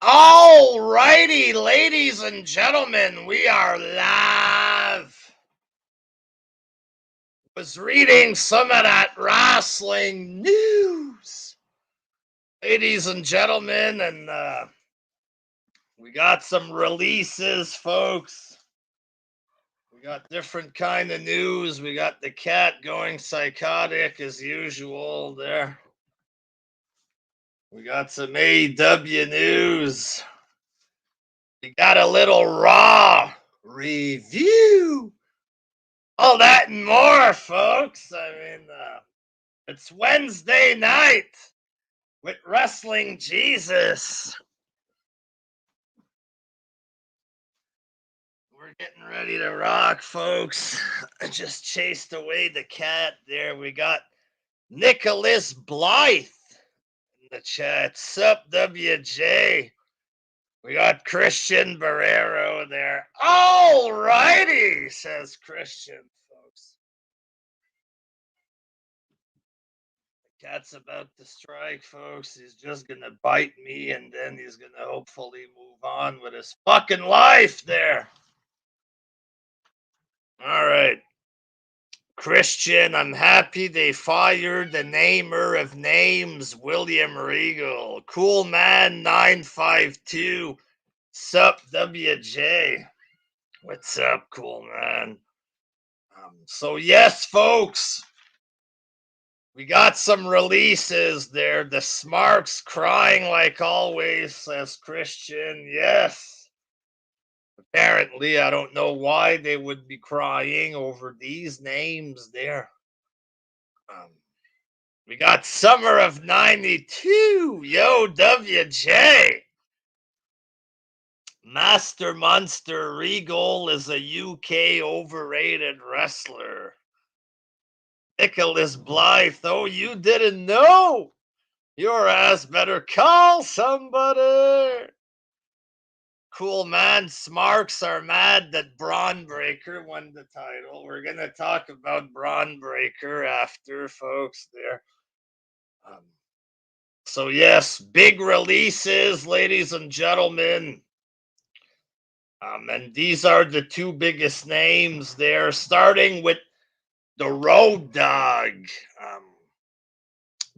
All righty, ladies and gentlemen, we are live. Was reading some of that wrestling news, ladies and gentlemen, and we got some releases, folks. We got different kind of news. We got the cat going psychotic as usual there. We got some AEW news. We got a little Raw review. All that and more, folks. I mean, it's Wednesday night with Wrestling Jesus. We're getting ready to rock, folks. I just chased away the cat there. We got Nicholas Blythe in the chat. Sup, WJ? We got Christian Barrero there. All righty, says Christian, folks. Cat's about to strike, folks. He's just gonna bite me, and then he's gonna hopefully move on with his fucking life there. All right. Christian, I'm happy they fired the namer of names, William Regal. Cool man 952. Sup, WJ? What's up, cool man? So yes, folks, we got some releases there. The Smarks crying like always, says Christian. Yes. Apparently, I don't know why they would be crying over these names there. We got Summer of 92. Yo, WJ. Master Monster Regal is a UK overrated wrestler. Nicholas Blythe. Oh, you didn't know? Your ass better call somebody. Cool man, Smarks are mad that Braun Breaker won the title. We're going to talk about Braun Breaker after, folks, there. So, yes, big releases, ladies and gentlemen. And these are the two biggest names there, starting with the Road Dogg.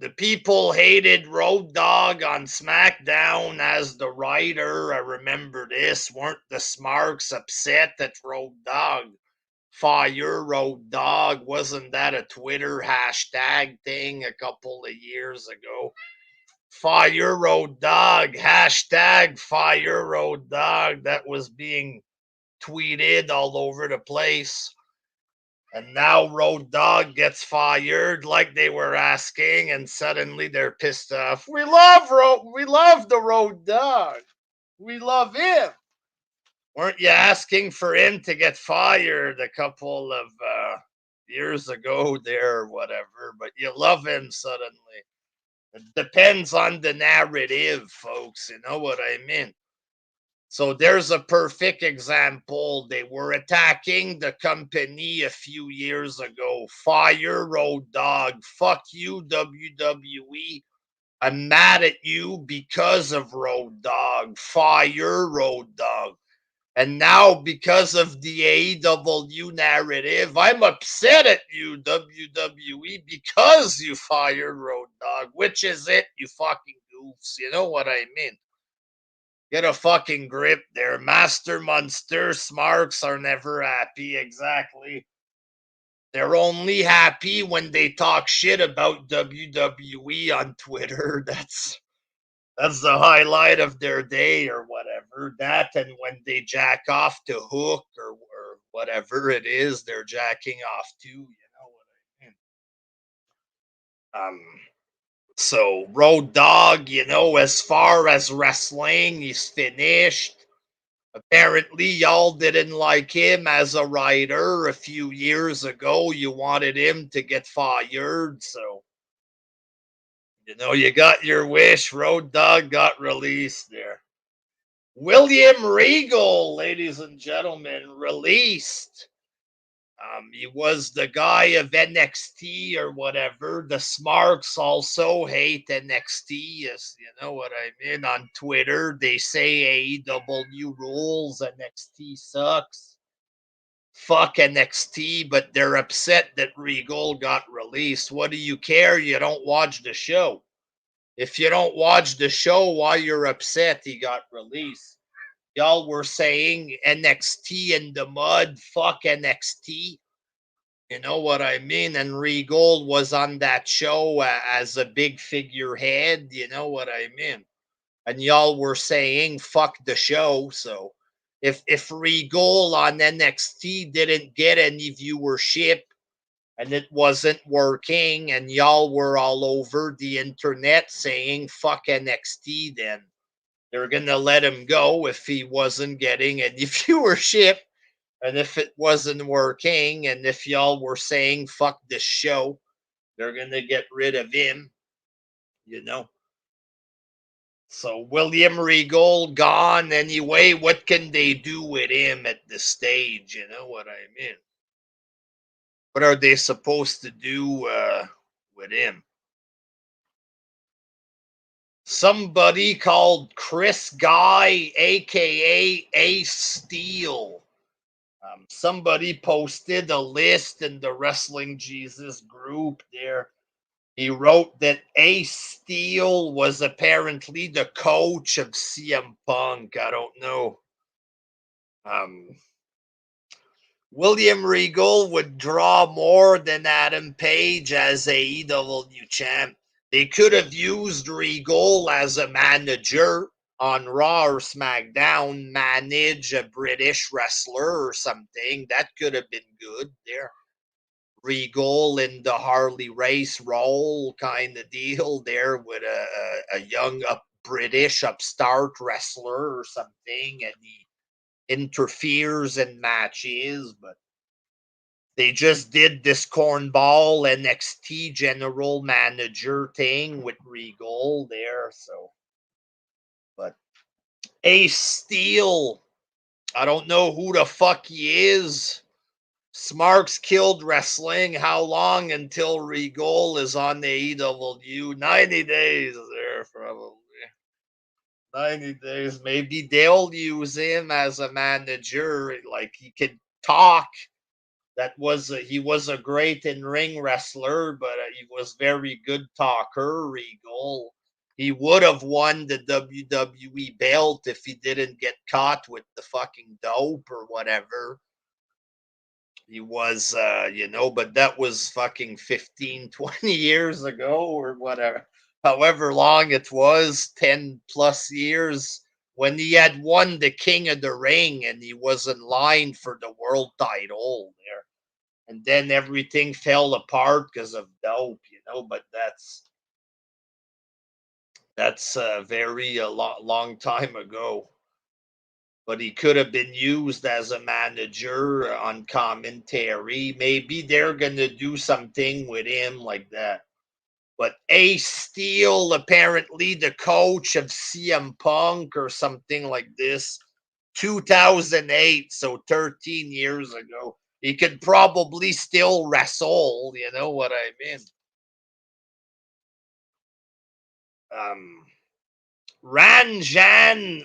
The people hated Road Dogg on SmackDown as the writer. I remember this. Weren't the Smarks upset that Road Dogg fire Road Dogg? Wasn't that a Twitter hashtag thing a couple of years ago? Fire Road Dogg, hashtag Fire Road Dogg. That was being tweeted all over the place. And now Road Dogg gets fired like they were asking, and suddenly they're pissed off. We love the Road Dogg. We love him. Weren't you asking for him to get fired a couple of years ago there or whatever? But you love him suddenly. It depends on the narrative, folks. You know what I mean? So there's a perfect example. They were attacking the company a few years ago. Fire Road Dogg. Fuck you, WWE. I'm mad at you because of Road Dogg. Fire Road Dogg. And now, because of the AEW narrative, I'm upset at you, WWE, because you fired Road Dogg. Which is it, you fucking goofs? You know what I mean? Get a fucking grip there. Master Munster Smarks are never happy. Exactly. They're only happy when they talk shit about WWE on Twitter. That's the highlight of their day or whatever. That and when they jack off to Hook or whatever it is they're jacking off to. You know what I mean? So Road Dogg, as far as wrestling, he's finished. Apparently, y'all didn't like him as a writer a few years ago. You wanted him to get fired. So, you got your wish. Road Dogg got released there. William Regal, ladies and gentlemen, released. He was the guy of NXT or whatever. The Smarks also hate NXT. Yes, you know what I mean. On Twitter, they say AEW rules, NXT sucks. Fuck NXT, but they're upset that Regal got released. What do you care? You don't watch the show. If you don't watch the show, why you're upset he got released? Y'all were saying NXT in the mud. Fuck NXT. You know what I mean? And Regal was on that show as a big figurehead. You know what I mean? And y'all were saying fuck the show. So if Regal on NXT didn't get any viewership and it wasn't working, and y'all were all over the internet saying fuck NXT, then they're gonna let him go if he wasn't getting any viewership. And if it wasn't working, and if y'all were saying fuck this show, they're gonna get rid of him, you know. So William Regal gone anyway. What can they do with him at this stage? You know what I mean? What are they supposed to do with him? Somebody called Chris Guy, aka Ace Steel. Somebody posted a list in the Wrestling Jesus group there. He wrote that Ace Steel was apparently the coach of CM Punk. I don't know. Um, William Regal would draw more than Adam Page as AEW champ. They could have used Regal as a manager on Raw or SmackDown, manage a British wrestler or something. That could have been good there. Regal in the Harley Race role kind of deal there with a young British upstart wrestler or something, and he interferes in matches, but they just did this cornball NXT general manager thing with Regal there. So, but Ace Steel, I don't know who the fuck he is. Smarks killed wrestling. How long until Regal is on the AEW? 90 days there, probably. 90 days. Maybe they'll use him as a manager. Like he could talk. He was a great in ring wrestler, but he was very good talker. Regal. He would have won the WWE belt if he didn't get caught with the fucking dope or whatever. He was, but that was fucking 15, 20 years ago or whatever. However long it was, 10 plus years, when he had won the King of the Ring and he was in line for the world title there. And then everything fell apart because of dope, but that's a long time ago. But he could have been used as a manager on commentary. Maybe they're going to do something with him like that. But Ace Steel, apparently the coach of CM Punk or something like this, 2008, so 13 years ago. He could probably still wrestle, you know what I mean? Um, Ranjin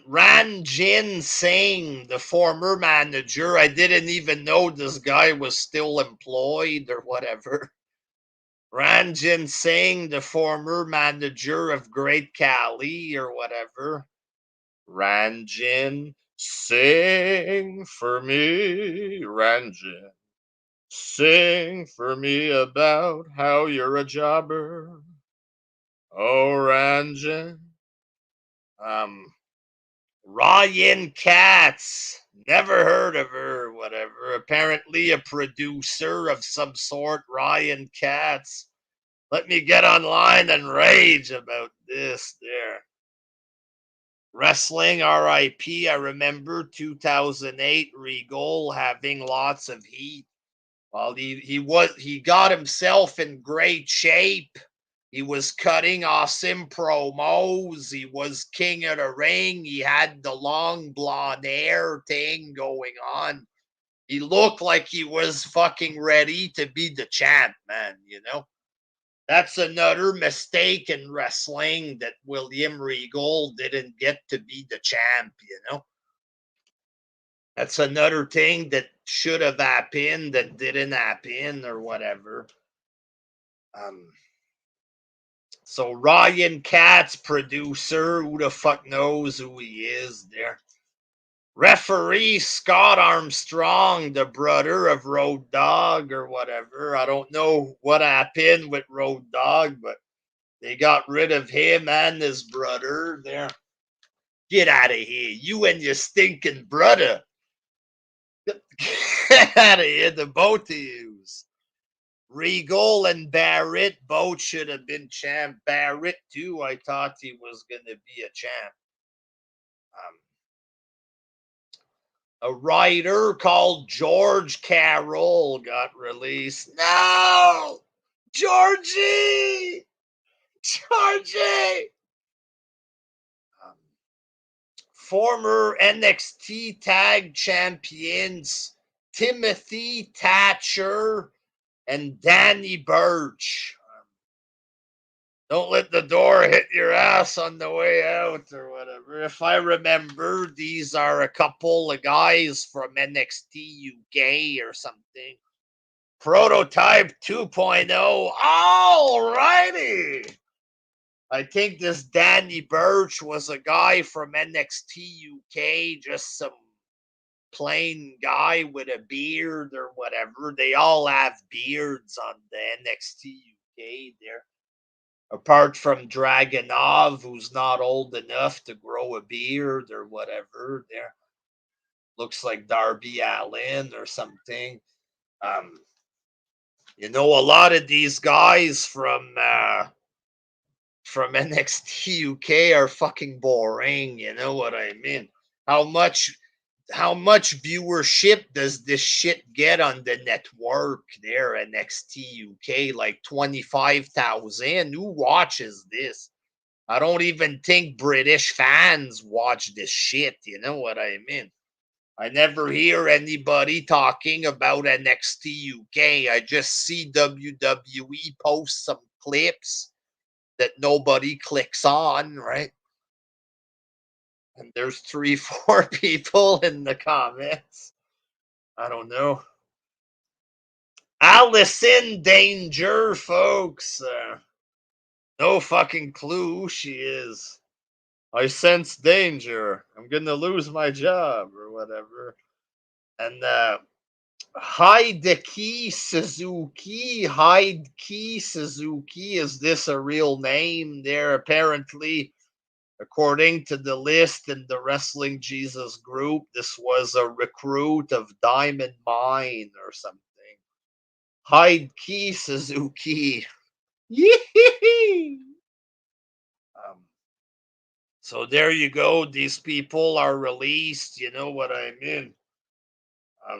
Singh, the former manager. I didn't even know this guy was still employed or whatever. Ranjin Singh, the former manager of Great Khali or whatever. Ranjin, sing for me, Ranjin. Sing for me about how you're a jobber. Oh, Ranjin. Um, Ryan Katz. Never heard of her, whatever. Apparently a producer of some sort, Ryan Katz. Let me get online and rage about this there. Wrestling RIP. I remember 2008 Regal having lots of heat. Well, he got himself in great shape. He was cutting awesome promos. He was king of the ring. He had the long blonde hair thing going on. He looked like he was fucking ready to be the champ, man, you know? That's another mistake in wrestling that William Regal didn't get to be the champ, you know? That's another thing that should have happened that didn't happen or whatever. Um, so Ryan Katz, producer, who the fuck knows who he is there? Referee Scott Armstrong, the brother of Road Dogg or whatever. I don't know what happened with Road Dogg, but they got rid of him and his brother there. Get out of here, you and your stinking brother. Get out of here, the both of yous. Regal and Barrett both should have been champ. Barrett, too, I thought he was going to be a champ. A writer called George Carroll got released. No! Georgie! Georgie! Um, Former NXT Tag Champions Timothy Thatcher and Danny Burch. Don't let the door hit your ass on the way out or whatever. If I remember, these are a couple of guys from NXT UK or something. Prototype 2.0. All righty. I think this Danny Burch was a guy from NXT UK, just some plain guy with a beard or whatever. They all have beards on the NXT UK there. Apart from Dragonov, who's not old enough to grow a beard or whatever, there looks like Darby Allin or something. Um, you know, a lot of these guys from NXT UK are fucking boring. You know what I mean? How much how much viewership does this shit get on the network there, NXT UK? Like 25,000. Who watches this? I don't even think British fans watch this shit. You know what I mean? I never hear anybody talking about NXT UK. I just see WWE post some clips that nobody clicks on, right? And there's three, four people in the comments. I don't know. Allison Danger, folks. No fucking clue who she is. I sense danger. I'm gonna lose my job or whatever. And Hideki Suzuki. Hideki Suzuki. Is this a real name there? Apparently, according to the list in the Wrestling Jesus group, this was a recruit of Diamond Mine or something. Hideki Suzuki. Yee. So there you go. These people are released. You know what I mean?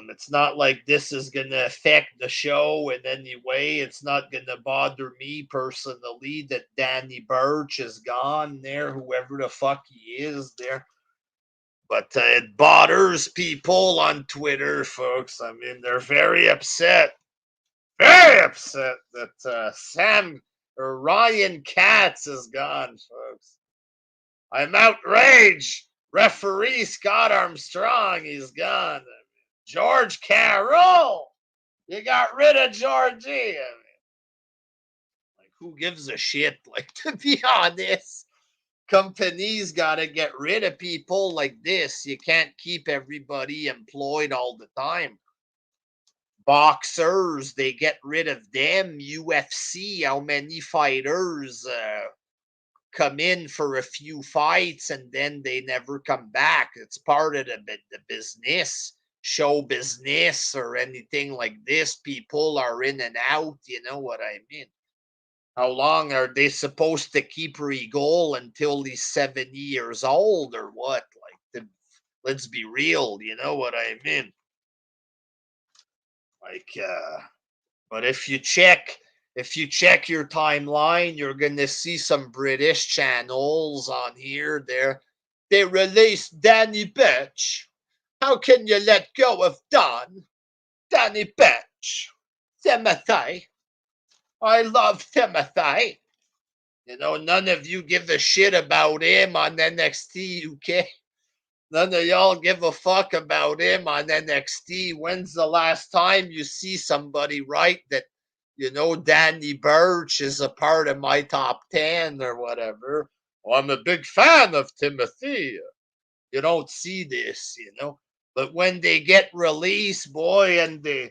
It's not like this is going to affect the show in any way. It's not going to bother me personally that Danny Burch is gone there, whoever the fuck he is there. But it bothers people on Twitter, folks. I mean, they're very upset that Sam or Ryan Katz is gone, folks. I'm outraged. Referee Scott Armstrong, he's gone. George Carroll, you got rid of Georgie. I mean, like, who gives a shit? Like, to be honest, companies got to get rid of people like this. You can't keep everybody employed all the time. Boxers, they get rid of them. UFC, how many fighters come in for a few fights and then they never come back? It's part of the business, show business or anything like this. People are in and out. You know what I mean? How long are they supposed to keep Regal until he's 70 years old or what? Let's be real. You know what I mean? Like, but if you check your timeline, you're gonna see some British channels on here. They released Danny Burch. How can you let go of Don? Danny Bench, Timothy. I love Timothy. You know, none of you give a shit about him on NXT UK. None of y'all give a fuck about him on NXT. When's the last time you see somebody write that, you know, Danny Burch is a part of my top 10 or whatever? Well, I'm a big fan of Timothy. You don't see this, you know. But when they get released, boy, and the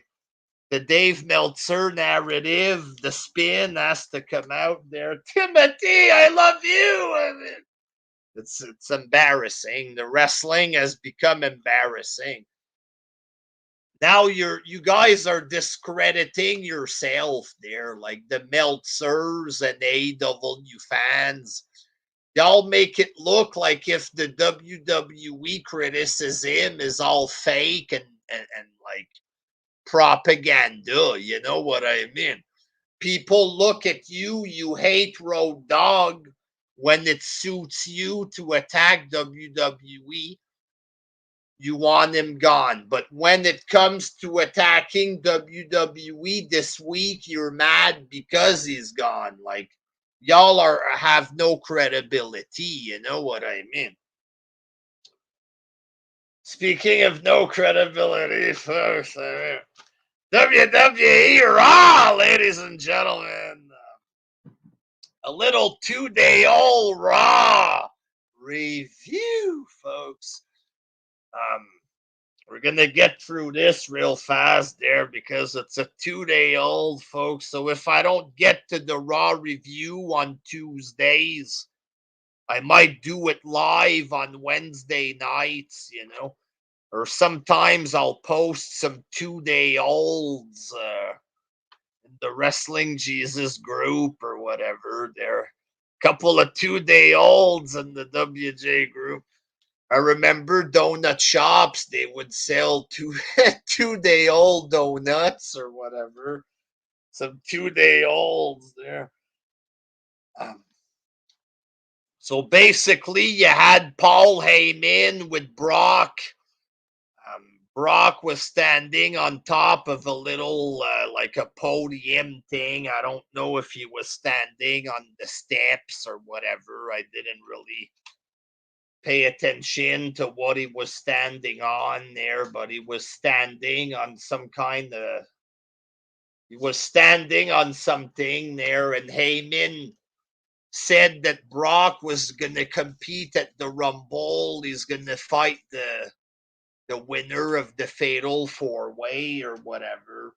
Dave Meltzer narrative, the spin has to come out there. Timothy, I love you. I mean, it's embarrassing. The wrestling has become embarrassing. Now you guys are discrediting yourself there, like the Meltzers and AEW fans. Y'all make it look like if the WWE criticism is all fake and like propaganda. You know what I mean? People look at you, you hate Road Dogg when it suits you to attack WWE. You want him gone. But when it comes to attacking WWE this week, you're mad because he's gone. Like, y'all have no credibility. You know what I mean? Speaking of no credibility, folks, WWE Raw, ladies and gentlemen. A little 2-day old Raw review, folks. We're going to get through this real fast there because it's a 2-day old, folks. So if I don't get to the Raw review on Tuesdays, I might do it live on Wednesday nights, you know. Or sometimes I'll post some 2-day olds in the Wrestling Jesus group or whatever. There are a couple of 2-day olds in the WJ group. I remember donut shops, they would sell 2-day old donuts or whatever. Some 2-day olds there. So basically, you had Paul Heyman with Brock. Brock was standing on top of a little, like a podium thing. I don't know if he was standing on the steps or whatever. I didn't really pay attention to what he was standing on there, but he was standing on some kind of, he was standing on something there, and Heyman said that Brock was going to compete at the Rumble. He's going to fight the winner of the Fatal 4-Way or whatever.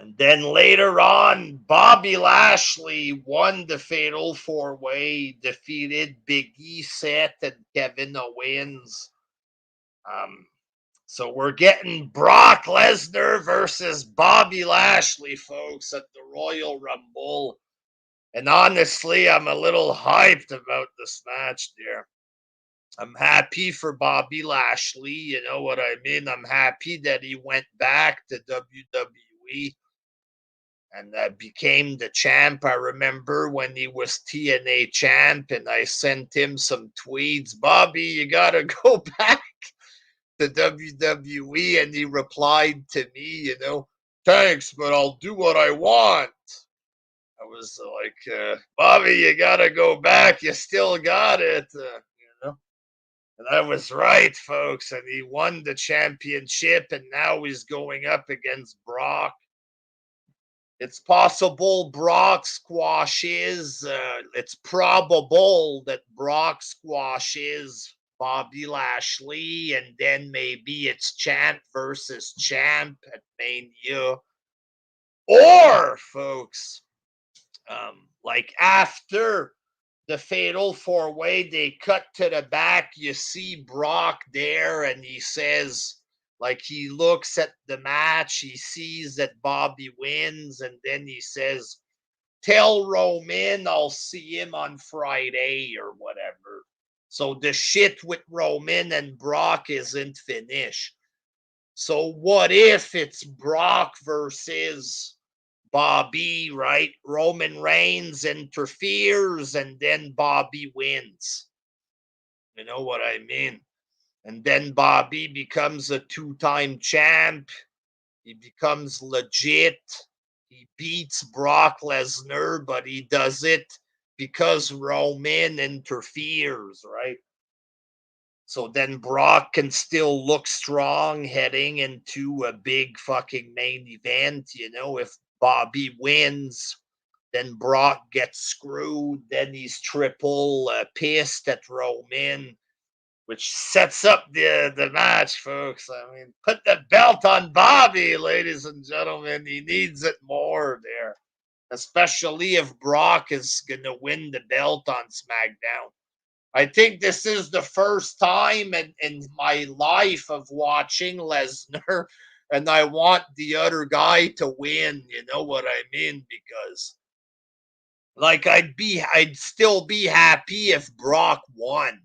And then later on, Bobby Lashley won the Fatal 4-Way, defeated Big E, Seth, and Kevin Owens. So we're getting Brock Lesnar versus Bobby Lashley, folks, at the Royal Rumble. And honestly, I'm a little hyped about this match there. I'm happy for Bobby Lashley. You know what I mean? I'm happy that he went back to WWE and became the champ. I remember when he was TNA champ, and I sent him some tweets. Bobby, you gotta go back to WWE, and he replied to me, you know, thanks, but I'll do what I want. I was like, Bobby, you gotta go back. You still got it, you know. And I was right, folks. And he won the championship, and now he's going up against Brock. It's possible Brock squashes. It's probable that Brock squashes Bobby Lashley, and then maybe it's champ versus champ at Mania. Or, folks, like after the Fatal 4-Way, they cut to the back. You see Brock there, and he says, like, he looks at the match, he sees that Bobby wins, and then he says, tell Roman I'll see him on Friday or whatever. So the shit with Roman and Brock isn't finished. So what if it's Brock versus Bobby, right? Roman Reigns interferes and then Bobby wins. You know what I mean? And then Bobby becomes a two-time champ. He becomes legit. He beats Brock Lesnar, but he does it because Roman interferes, right? So then Brock can still look strong heading into a big fucking main event. If Bobby wins, then Brock gets screwed. Then he's triple pissed at Roman, which sets up the match, folks. I mean, put the belt on Bobby, ladies and gentlemen. He needs it more there, especially if Brock is going to win the belt on SmackDown. I think this is the first time in my life of watching Lesnar, and I want the other guy to win. You know what I mean? Because like I'd still be happy if Brock won,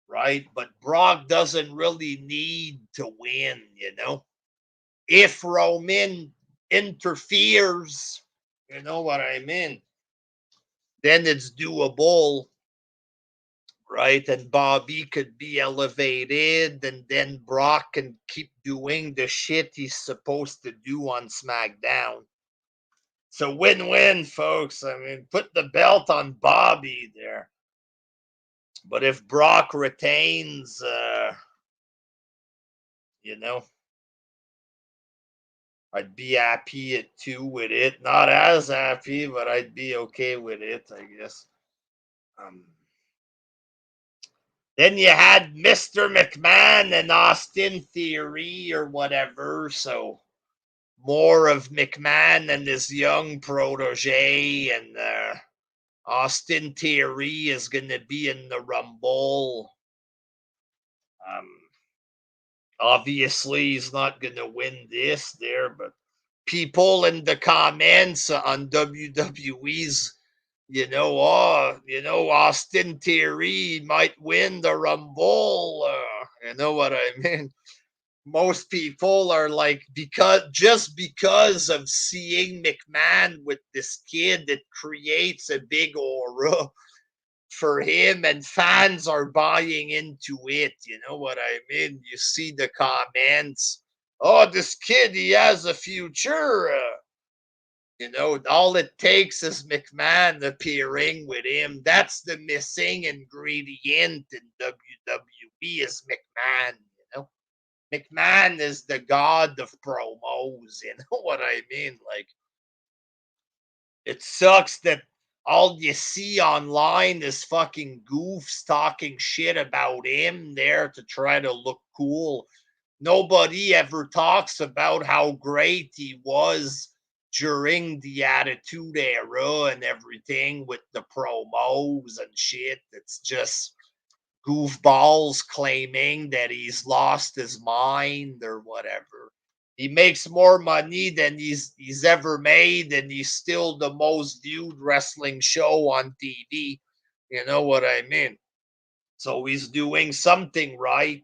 right? But Brock doesn't really need to win. If Roman interferes, you know what I mean? Then it's doable, right? And Bobby could be elevated, and then Brock can keep doing the shit he's supposed to do on SmackDown. So win-win, folks. I mean, put the belt on Bobby there. But if Brock retains, you know, I'd be happy too with it. Not as happy, but I'd be okay with it, I guess. Um, then you had Mr. McMahon and Austin Theory or whatever. So more of McMahon and his young protege, and Austin Theory is going to be in the Rumble. Um, Obviously, he's not going to win this there, but people in the comments on WWE's, Austin Theory might win the Rumble. You know what I mean? Most people are like, because of seeing McMahon with this kid, it creates a big aura for him, and fans are buying into it. You know what I mean? You see the comments. Oh, this kid, he has a future. All it takes is McMahon appearing with him. That's the missing ingredient in WWE is McMahon. McMahon is the god of promos. You know what I mean? Like, it sucks that all you see online is fucking goofs talking shit about him there to try to look cool. Nobody ever talks about how great he was during the Attitude Era and everything with the promos and shit. It's just goofballs claiming that he's lost his mind or whatever. He makes more money than he's ever made, and he's still the most viewed wrestling show on TV. You know what I mean? So he's doing something right.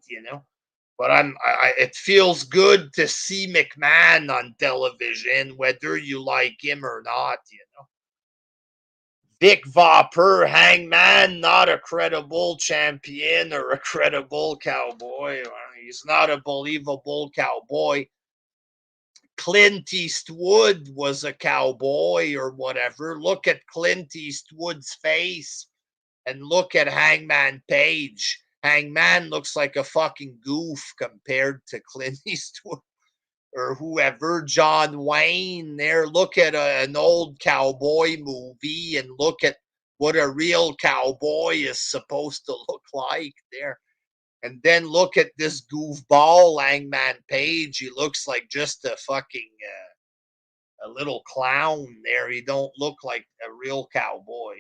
But it feels good to see McMahon on television, whether you like him or not. Vic Vopper, Hangman, not a credible champion or a credible cowboy. He's not a believable cowboy. Clint Eastwood was a cowboy or whatever. Look at Clint Eastwood's face and look at Hangman Page. Hangman looks like a fucking goof compared to Clint Eastwood or whoever. John Wayne there. Look at an old cowboy movie and look at what a real cowboy is supposed to look like there. And then look at this goofball Hangman Page. He looks like just a fucking a little clown there. He don't look like a real cowboy.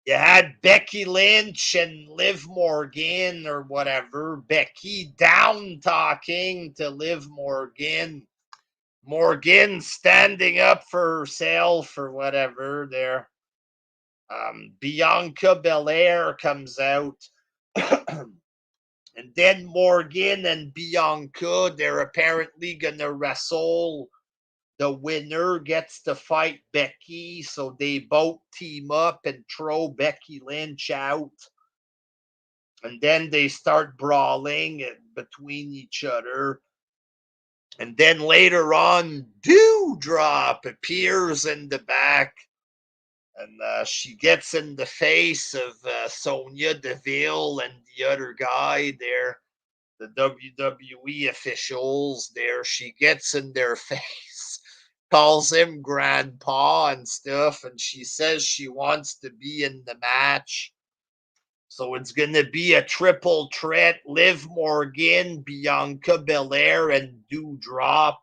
You had Becky Lynch and Liv Morgan or whatever. Becky down talking to Liv Morgan. Morgan standing up for herself or whatever there. Bianca Belair comes out. And then Morgan and Bianca, they're apparently going to wrestle. The winner gets to fight Becky, so they both team up and throw Becky Lynch out. And then they start brawling between each other. And then later on, Dewdrop appears in the back, and she gets in the face of Sonya Deville and the other guy there, the WWE officials there. She gets in their face, calls him grandpa and stuff, and she says she wants to be in the match. So it's going to be a triple threat: Liv Morgan, Bianca Belair, and Dewdrop.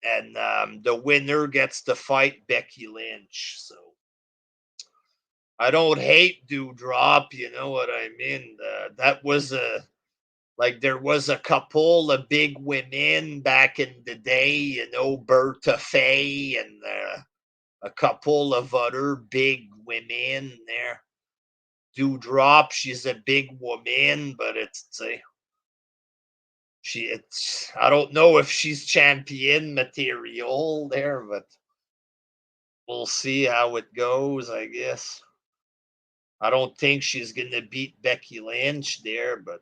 And the winner gets to fight Becky Lynch. So I don't hate Dewdrop, you know what I mean? That was there was a couple of big women back in the day, you know, Berta Faye and a couple of other big women there. Dewdrop, she's a big woman, but it's I don't know if she's champion material there, but we'll see how it goes, I guess. I don't think she's gonna beat Becky Lynch there, but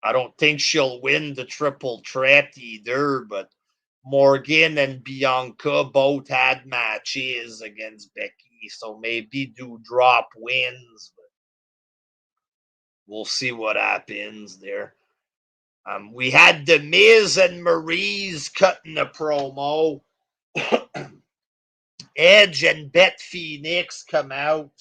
I don't think she'll win the triple threat either. But Morgan and Bianca both had matches against Becky, so maybe Dewdrop wins. But we'll see what happens there. We had The Miz and Maryse cutting a promo. Edge and Beth Phoenix come out.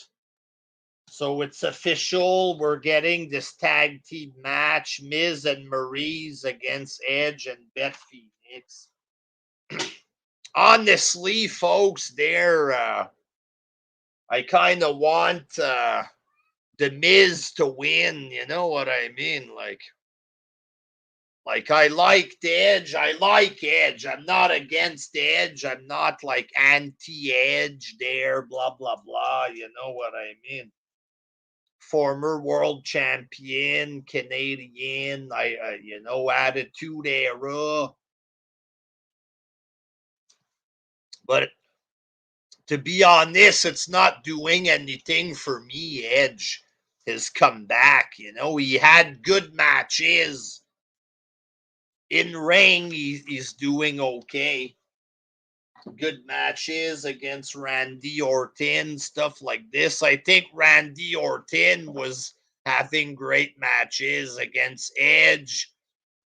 So it's official. We're getting this tag team match: Miz and Maryse against Edge and Beth Phoenix. Honestly, folks, I kind of want the Miz to win. You know what I mean? Like I liked Edge. I like Edge. I'm not against Edge. I'm not like anti-Edge there. Blah blah blah. You know what I mean? Former world champion, Canadian, you know, attitude era. But to be honest, it's not doing anything for me. Edge has come back. You know, he had good matches in ring. He's doing okay. Good matches against Randy Orton, stuff like this. I think Randy Orton was having great matches against Edge,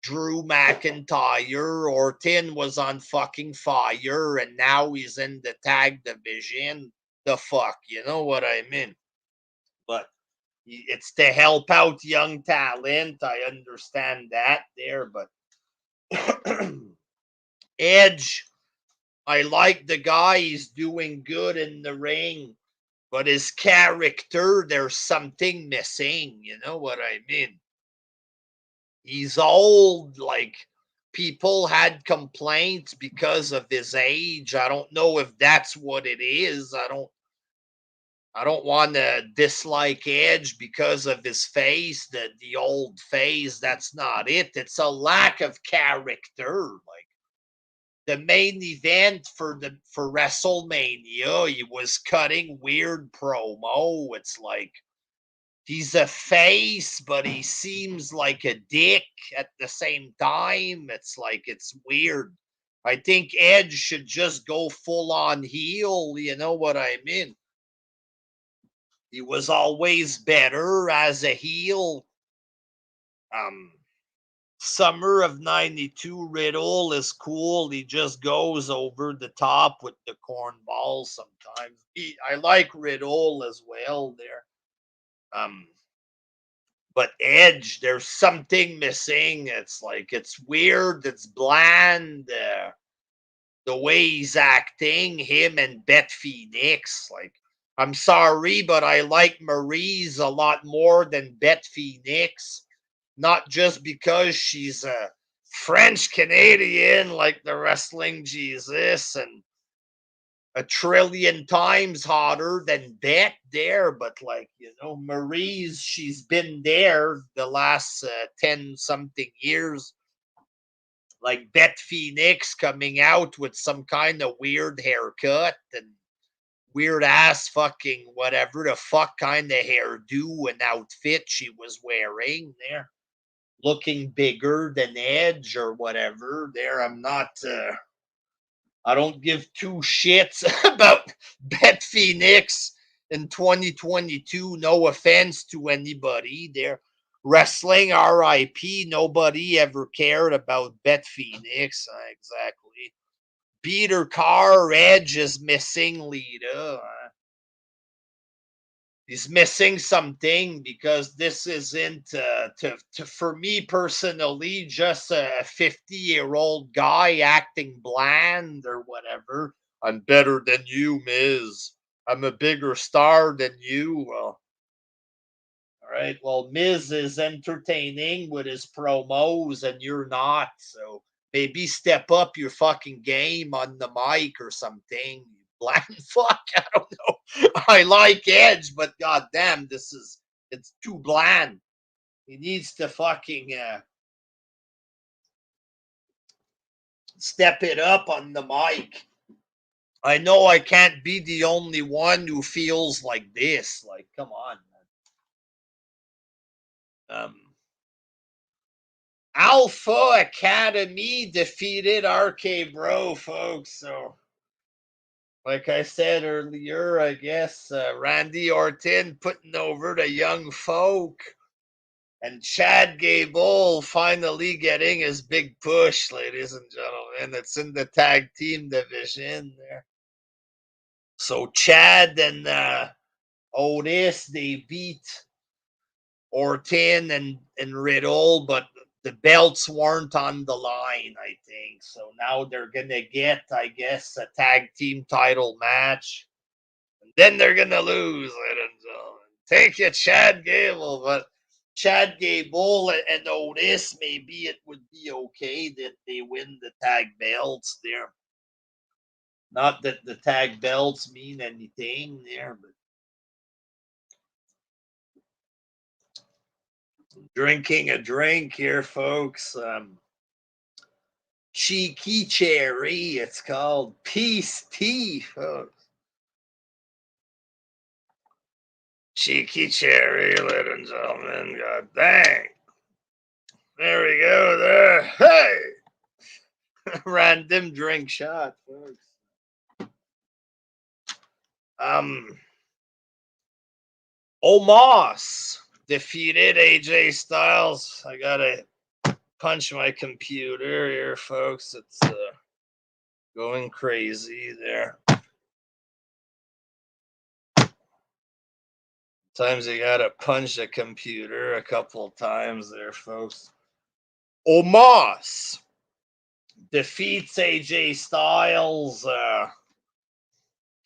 Drew McIntyre. Orton was on fucking fire, and now he's in the tag division. The fuck, you know what I mean? But it's to help out young talent. I understand that there, but Edge, I like the guy. He's doing good in the ring, but his character, there's something missing. You know what I mean? He's old. Like, people had complaints because of his age. I don't know if that's what it is. I don't want to dislike Edge because of his face, the old face. That's not it. It's a lack of character. Like, the main event for WrestleMania, he was cutting weird promo. It's like he's a face, but he seems like a dick at the same time. It's like it's weird. I think Edge should just go full on heel. You know what I mean? He was always better as a heel. Um, Summer of '92 Riddle is cool. He just goes over the top with the cornball sometimes. I like Riddle as well there. Um, but Edge, there's something missing. It's like it's weird. It's bland. The way he's acting, him and Beth Phoenix. Like, I'm sorry, but I like Maryse a lot more than Beth Phoenix. Not just because she's a French Canadian like the wrestling Jesus and a trillion times hotter than Beth there, but like, you know, Maryse, she's been there the last 10 something years. Like Beth Phoenix coming out with some kind of weird haircut and weird ass fucking whatever the fuck kind of hairdo and outfit she was wearing there, looking bigger than Edge or whatever. There, I don't give two shits about Beth Phoenix in 2022. No offense to anybody. They're wrestling RIP. Nobody ever cared about Beth Phoenix. Exactly. Beat her car. Edge is missing Lita. He's missing something because this isn't for me personally just a 50-year-old guy acting bland or whatever. I'm better than you, Miz. I'm a bigger star than you. Well, all right. Well, Miz is entertaining with his promos and you're not. So maybe step up your fucking game on the mic or something. Bland fuck. I don't know. I like Edge, but goddamn, it's too bland. He needs to fucking step it up on the mic. I know I can't be the only one who feels like this. Like, come on, man. Alpha Academy defeated RK Bro, folks. So, like I said earlier, I guess Randy Orton putting over the young folk. And Chad Gable finally getting his big push, ladies and gentlemen. It's in the tag team division there. So Chad and Otis, they beat Orton and Riddle, but the belts weren't on the line, I think. So now they're going to get, I guess, a tag team title match. And then they're going to lose, ladies and gentlemen. Take it, Chad Gable. But Chad Gable and Otis, maybe it would be okay that they win the tag belts there. Not that the tag belts mean anything there, but drinking a drink here, folks. Cheeky Cherry, it's called Peace Tea, folks. Cheeky Cherry, ladies and gentlemen. God dang. There we go there. Hey! Random drink shot, folks. Omos defeated AJ Styles. I gotta punch my computer here, folks. It's going crazy there. Sometimes you gotta punch the computer a couple of times there, folks. Omos defeats AJ Styles.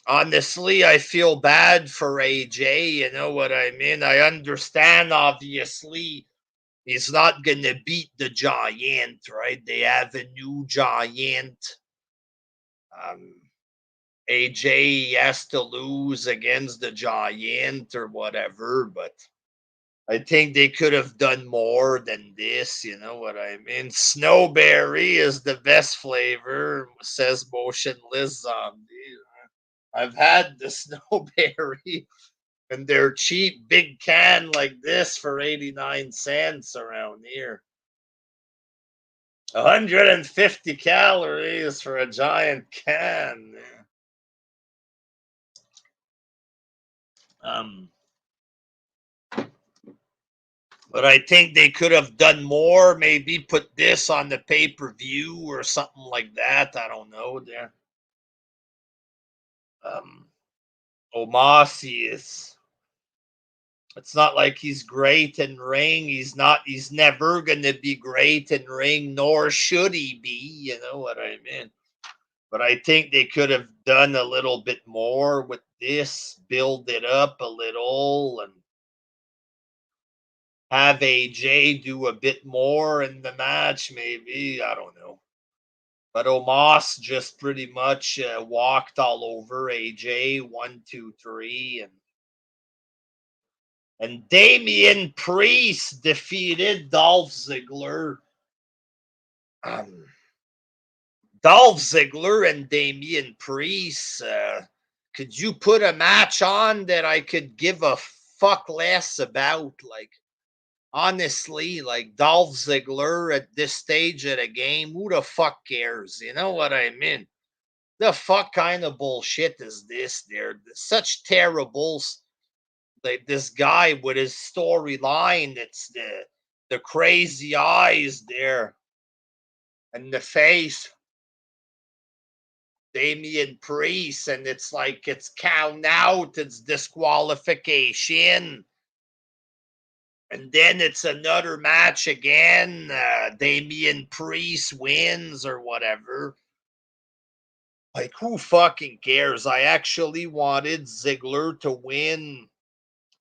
Honestly, I feel bad for AJ. You know what I mean? I understand, obviously, he's not going to beat the Giant, right? They have a new Giant. AJ has to lose against the Giant or whatever, but I think they could have done more than this. You know what I mean? Snowberry is the best flavor, says Motionless Zombie. I've had the Snowberry, and they're cheap, big can like this for 89 cents around here. 150 calories for a giant can. But I think they could have done more. Maybe put this on the pay-per-view or something like that. I don't know. There, Omasi is. It's not like he's great in ring. He's not. He's never gonna be great in ring, nor should he be. You know what I mean? But I think they could have done a little bit more with this, build it up a little, and have AJ do a bit more in the match, maybe. I don't know. But Omos just pretty much walked all over AJ, 1, 2, 3, and Damian Priest defeated Dolph Ziggler. Dolph Ziggler and Damian Priest could you put a match on that I could give a fuck less about? Like, honestly, like Dolph Ziggler at this stage of the game, who the fuck cares? You know what I mean? The fuck kind of bullshit is this? There, such terrible. Like this guy with his storyline, it's the crazy eyes there and the face. Damian Priest, and it's like it's count out, it's disqualification. And then it's another match again. Damian Priest wins or whatever. Like, who fucking cares? I actually wanted Ziggler to win.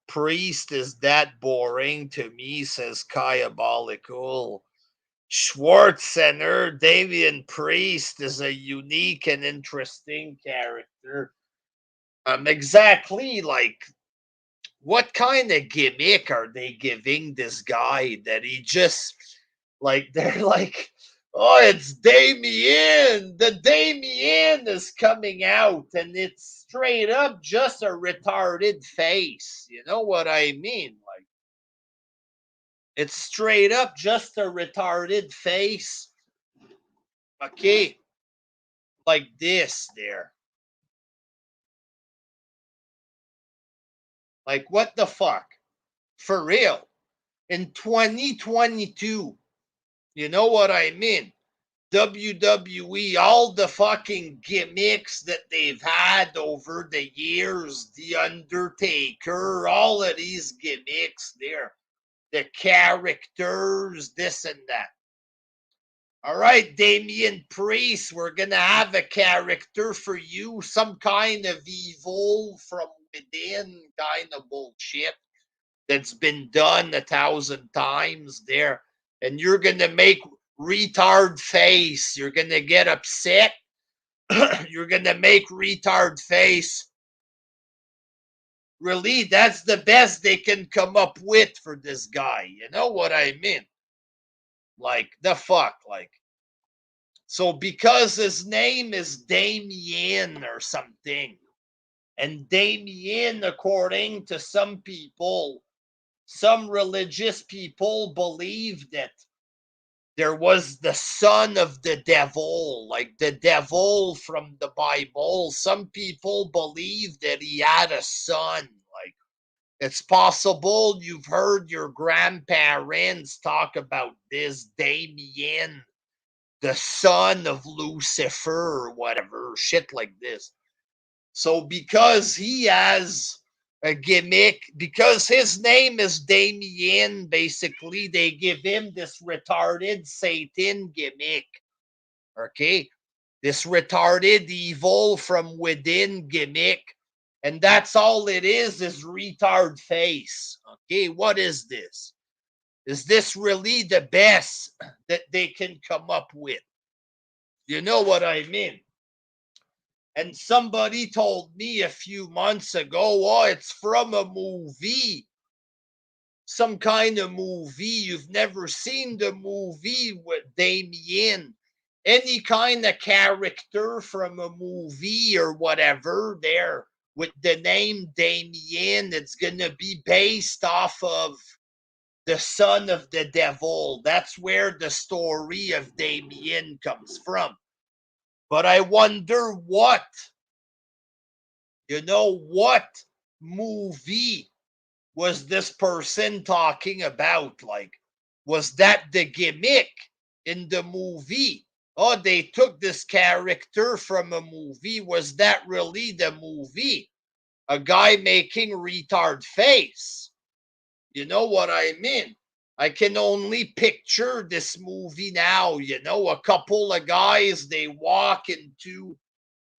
Priest is that boring to me, says Diabolical. Schwarzenegger, Damian Priest is a unique and interesting character. Exactly, like, what kind of gimmick are they giving this guy that he just, like, they're like, oh, it's Damien. The Damien is coming out, and it's straight up just a retarded face. You know what I mean? Like, it's straight up just a retarded face. Okay, like this there. Like, what the fuck? For real. In 2022, you know what I mean? WWE, all the fucking gimmicks that they've had over the years, The Undertaker, all of these gimmicks there, the characters, this and that. All right, Damian Priest, we're going to have a character for you, some kind of evil from within kind of bullshit that's been done 1,000 times there. And you're going to make retard face. You're going to get upset. You're going to make retard face. Really, that's the best they can come up with for this guy. You know what I mean? Like, the fuck? Like, so because his name is Damien or something, and Damien, according to some people, some religious people believe that there was the son of the devil, like the devil from the Bible. Some people believe that he had a son. Like, it's possible you've heard your grandparents talk about this Damien, the son of Lucifer, or whatever, shit like this. So because he has a gimmick, because his name is Damien, basically they give him this retarded Satan gimmick. Okay? This retarded evil from within gimmick. And that's all it is retard face. Okay, what is this? Is this really the best that they can come up with? You know what I mean? And somebody told me a few months ago, oh, it's from a movie, some kind of movie. You've never seen the movie with Damien. Any kind of character from a movie or whatever there with the name Damien, it's going to be based off of the son of the devil. That's where the story of Damien comes from. But I wonder what movie was this person talking about? Like, was that the gimmick in the movie? Oh, they took this character from a movie. Was that really the movie? A guy making retard face. You know what I mean? I can only picture this movie now. A couple of guys, they walk into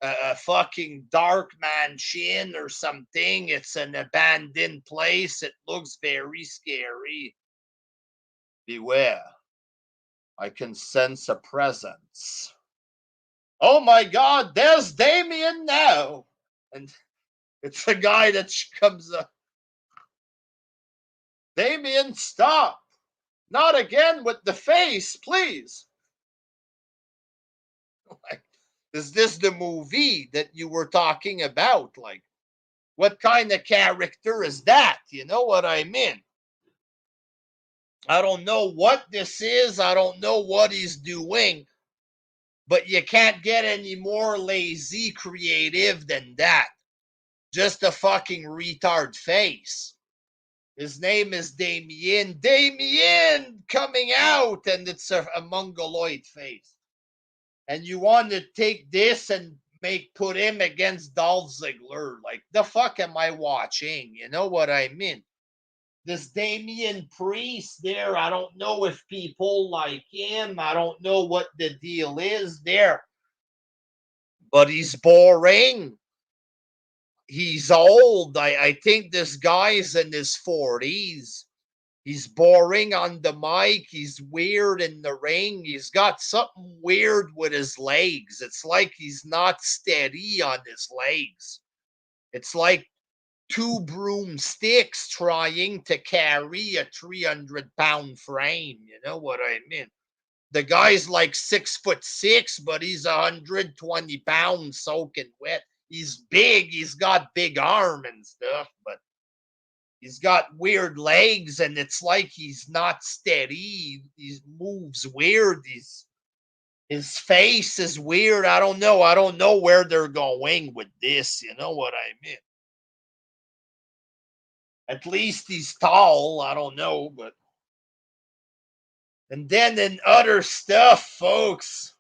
a fucking dark mansion or something. It's an abandoned place. It looks very scary. Beware. I can sense a presence. Oh my God, there's Damien now. And it's a guy that comes up. Damien, stop. Not again with the face, please. Is this the movie that you were talking about? Like, what kind of character is that? You know what I mean? I don't know what this is. I don't know what he's doing, but you can't get any more lazy creative than that. Just a fucking retard face. His name is Damien. Damien coming out, and it's a mongoloid face. And you want to take this and put him against Dolph Ziggler. Like, the fuck am I watching? You know what I mean? This Damian Priest there, I don't know if people like him. I don't know what the deal is there. But he's boring. He's old. I think this guy's in his 40s. He's boring on the mic. He's weird in the ring. He's got something weird with his legs. It's like he's not steady on his legs. It's like two broomsticks trying to carry a 300-pound frame. You know what I mean? The guy's like 6'6", but he's 120 pounds soaking wet. He's big. He's got big arm and stuff, but he's got weird legs, and it's like he's not steady. He moves weird. His face is weird. I don't know. I don't know where they're going with this. You know what I mean? At least he's tall. I don't know, but. And then in other stuff, folks,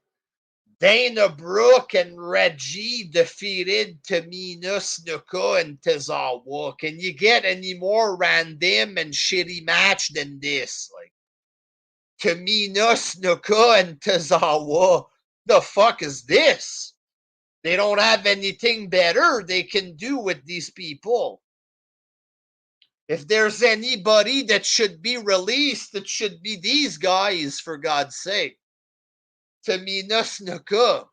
Dana Brooke and Reggie defeated Tamina Snuka and Tozawa. Can you get any more random and shitty match than this? Like, Tamina Snuka and Tozawa. The fuck is this? They don't have anything better they can do with these people. If there's anybody that should be released, it should be these guys, for God's sake. Tamina Snuka.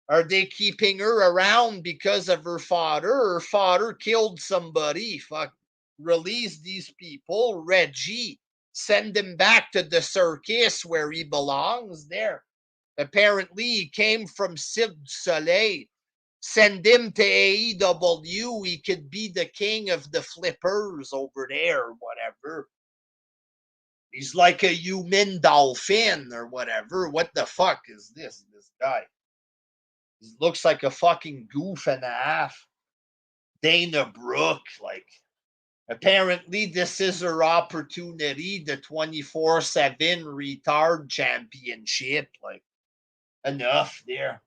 Are they keeping her around because of her father? Her father killed somebody. Fuck. Release these people. Reggie. Send him back to the circus where he belongs. There. Apparently, he came from Cirque du Soleil. Send him to AEW. He could be the king of the flippers over there or whatever. He's like a human dolphin or whatever. What the fuck is this guy? He looks like a fucking goof and a half. Dana Brooke, like, apparently this is her opportunity, the 24/7 retard championship. Like, enough there.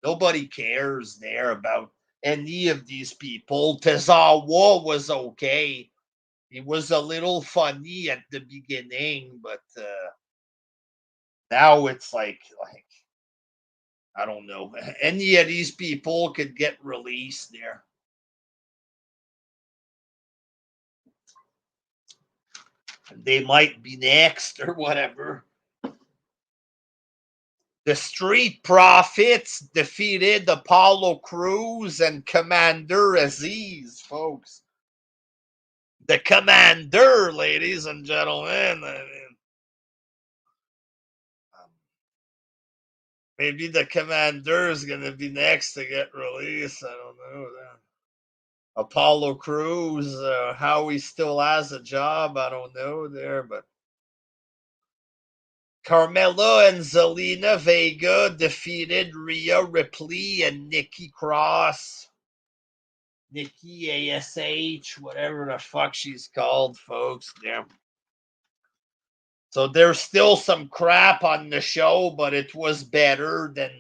Nobody cares there about any of these people. Tozawa was okay. He was a little funny at the beginning, but now it's like I don't know. Any of these people could get released there. They might be next or whatever. The Street Profits defeated Apollo Crews and Commander Aziz, folks. The Commander, ladies and gentlemen. I mean, maybe the Commander is going to be next to get released. I don't know. Apollo Crews, how he still has a job, I don't know there, but Carmella and Zelina Vega defeated Rhea Ripley and Nikki Cross. Nikki ASH, whatever the fuck she's called, folks. Yeah. So there's still some crap on the show, but it was better than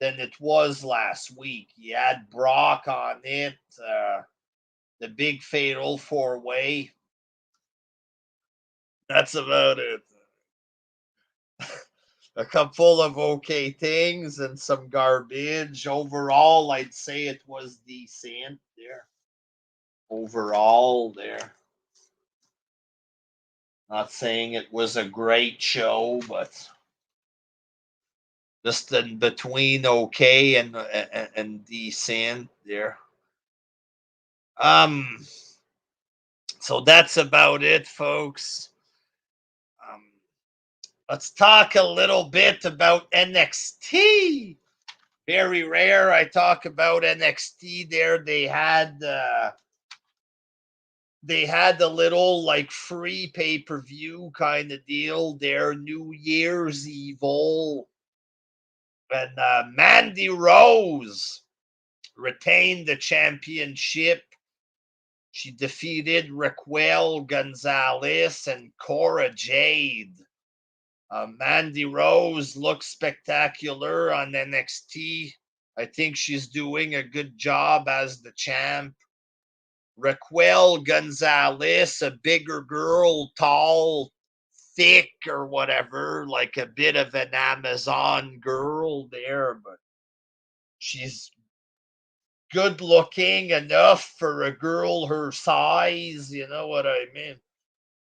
it was last week. You had Brock on it, the big fatal 4-way. That's about it. A couple of okay things and some garbage. Overall, I'd say it was decent there. Overall, there. Not saying it was a great show, but just in between okay and decent there. So that's about it, folks. Let's talk a little bit about NXT. very rare. I talk about NXT there. They had the little like free pay-per-view kind of deal there, New Year's Evil. And Mandy Rose retained the championship. She defeated Raquel Gonzalez and Cora Jade. Mandy Rose looks spectacular on NXT. I think she's doing a good job as the champ. Raquel Gonzalez, a bigger girl, tall, thick, or whatever, like a bit of an Amazon girl there, but she's good looking enough for a girl her size. You know what I mean?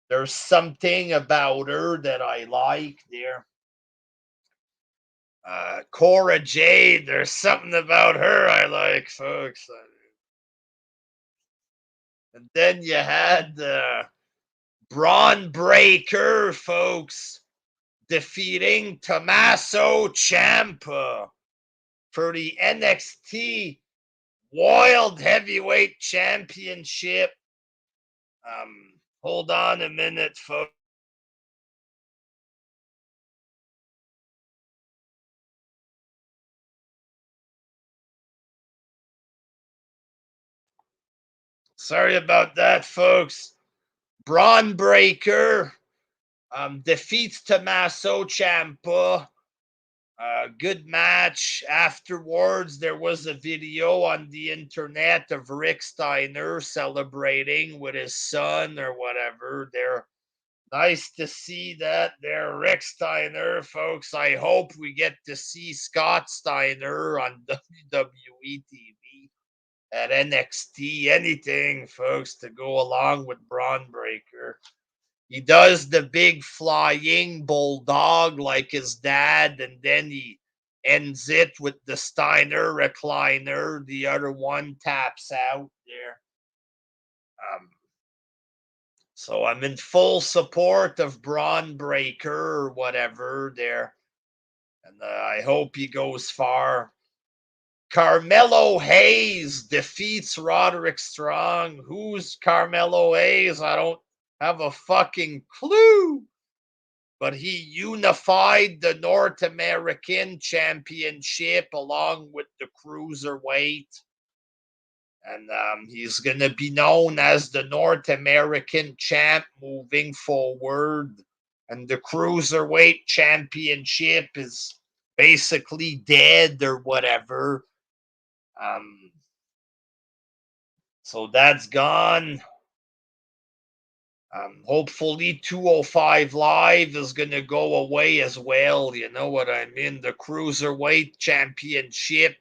There's something about her that I like there. Cora Jade, there's something about her I like, folks. And then you had Braun Breaker, folks, defeating Tommaso Ciampa for the NXT World Heavyweight Championship. Hold on a minute, folks. Sorry about that, folks. Braun Breaker defeats Tommaso Ciampa. Good match. Afterwards, there was a video on the internet of Rick Steiner celebrating with his son or whatever. They're nice to see that there, Rick Steiner, folks. I hope we get to see Scott Steiner on WWE TV at NXT. Anything, folks, to go along with Braun Breaker. He does the big flying bulldog like his dad, and then he ends it with the Steiner recliner. The other one taps out there. So I'm in full support of Braun Breaker or whatever there. And I hope he goes far. Carmelo Hayes defeats Roderick Strong. Who's Carmelo Hayes? I don't have a fucking clue. But he unified the North American Championship along with the Cruiserweight. And he's going to be known as the North American champ moving forward. And the Cruiserweight Championship is basically dead or whatever. So that's gone. Hopefully 205 Live is going to go away as well. You know what I mean? The Cruiserweight Championship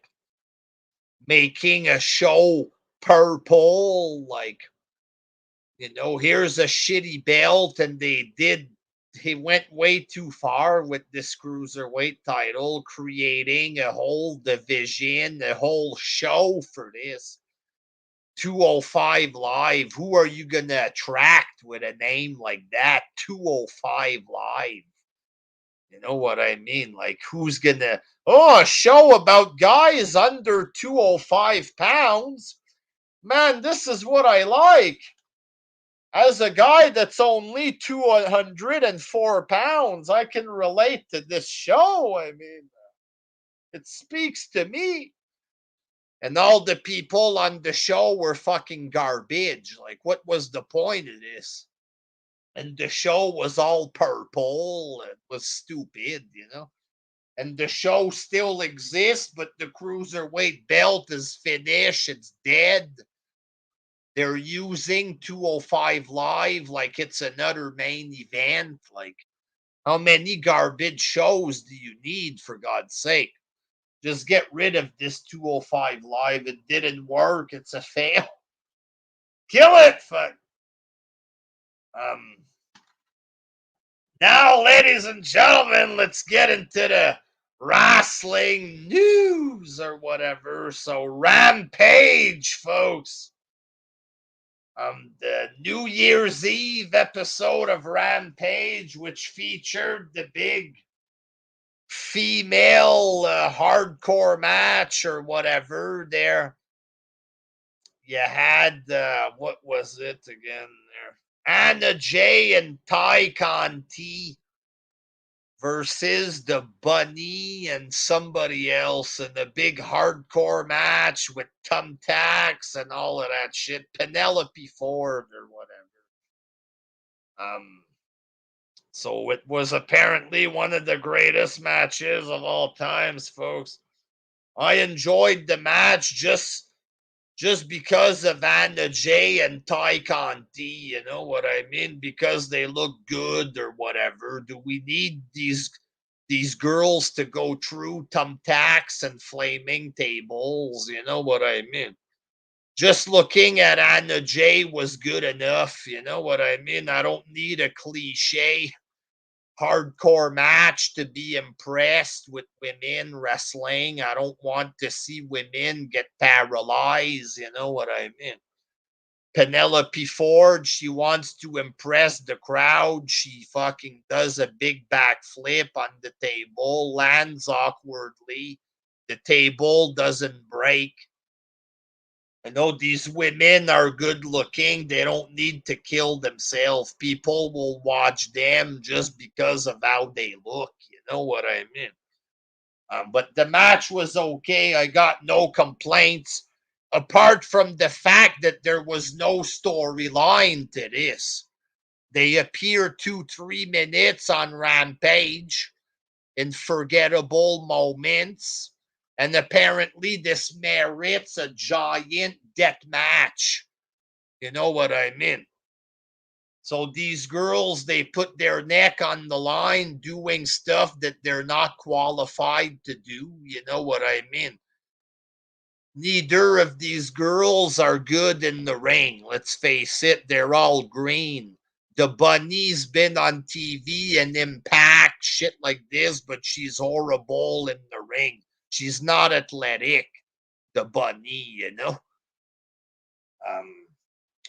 making a show purple. Like, here's a shitty belt, and he went way too far with this Cruiserweight title, creating a whole division, a whole show for this. 205 Live. Who are you going to attract with a name like that? 205 Live. You know what I mean? Like, who's going to, a show about guys under 205 pounds? Man, this is what I like. As a guy that's only 204 pounds, I can relate to this show. I mean, it speaks to me. And all the people on the show were fucking garbage. Like, what was the point of this? And the show was all purple. It was stupid, And the show still exists, but the Cruiserweight belt is finished. It's dead. They're using 205 Live like it's another main event. Like, how many garbage shows do you need, for God's sake? Just get rid of this 205 Live. It didn't work. It's a fail. Kill it. Fuck. Now, ladies and gentlemen, let's get into the wrestling news or whatever. So, Rampage, folks. The New Year's Eve episode of Rampage, which featured the big female hardcore match or whatever there. You had, what was it again there? Anna J and Ty Conti versus the Bunny and somebody else in a big hardcore match with thumbtacks and all of that shit. Penelope Ford or whatever. So it was apparently one of the greatest matches of all times, folks. I enjoyed the match just because of Anna J and Ty Conti, you know what I mean? Because they look good or whatever. Do we need these girls to go through thumbtacks and flaming tables? You know what I mean? Just looking at Anna J was good enough. You know what I mean? I don't need a cliche hardcore match to be impressed with women wrestling. I don't want to see women get paralyzed. You know what I mean? Penelope Ford, she wants to impress the crowd. She fucking does a big backflip on the table, lands awkwardly. The table doesn't break. I know these women are good looking. They don't need to kill themselves. People will watch them just because of how they look. You know what I mean? But the match was okay. I got no complaints apart from the fact that there was no storyline to this. They appear 2-3 minutes on Rampage in forgettable moments. And apparently, this merits a giant death match. You know what I mean? So these girls, they put their neck on the line doing stuff that they're not qualified to do. You know what I mean? Neither of these girls are good in the ring. Let's face it, they're all green. The Bunny's been on TV and Impact, shit like this, but she's horrible in the ring. She's not athletic, the Bunny, you know? Um,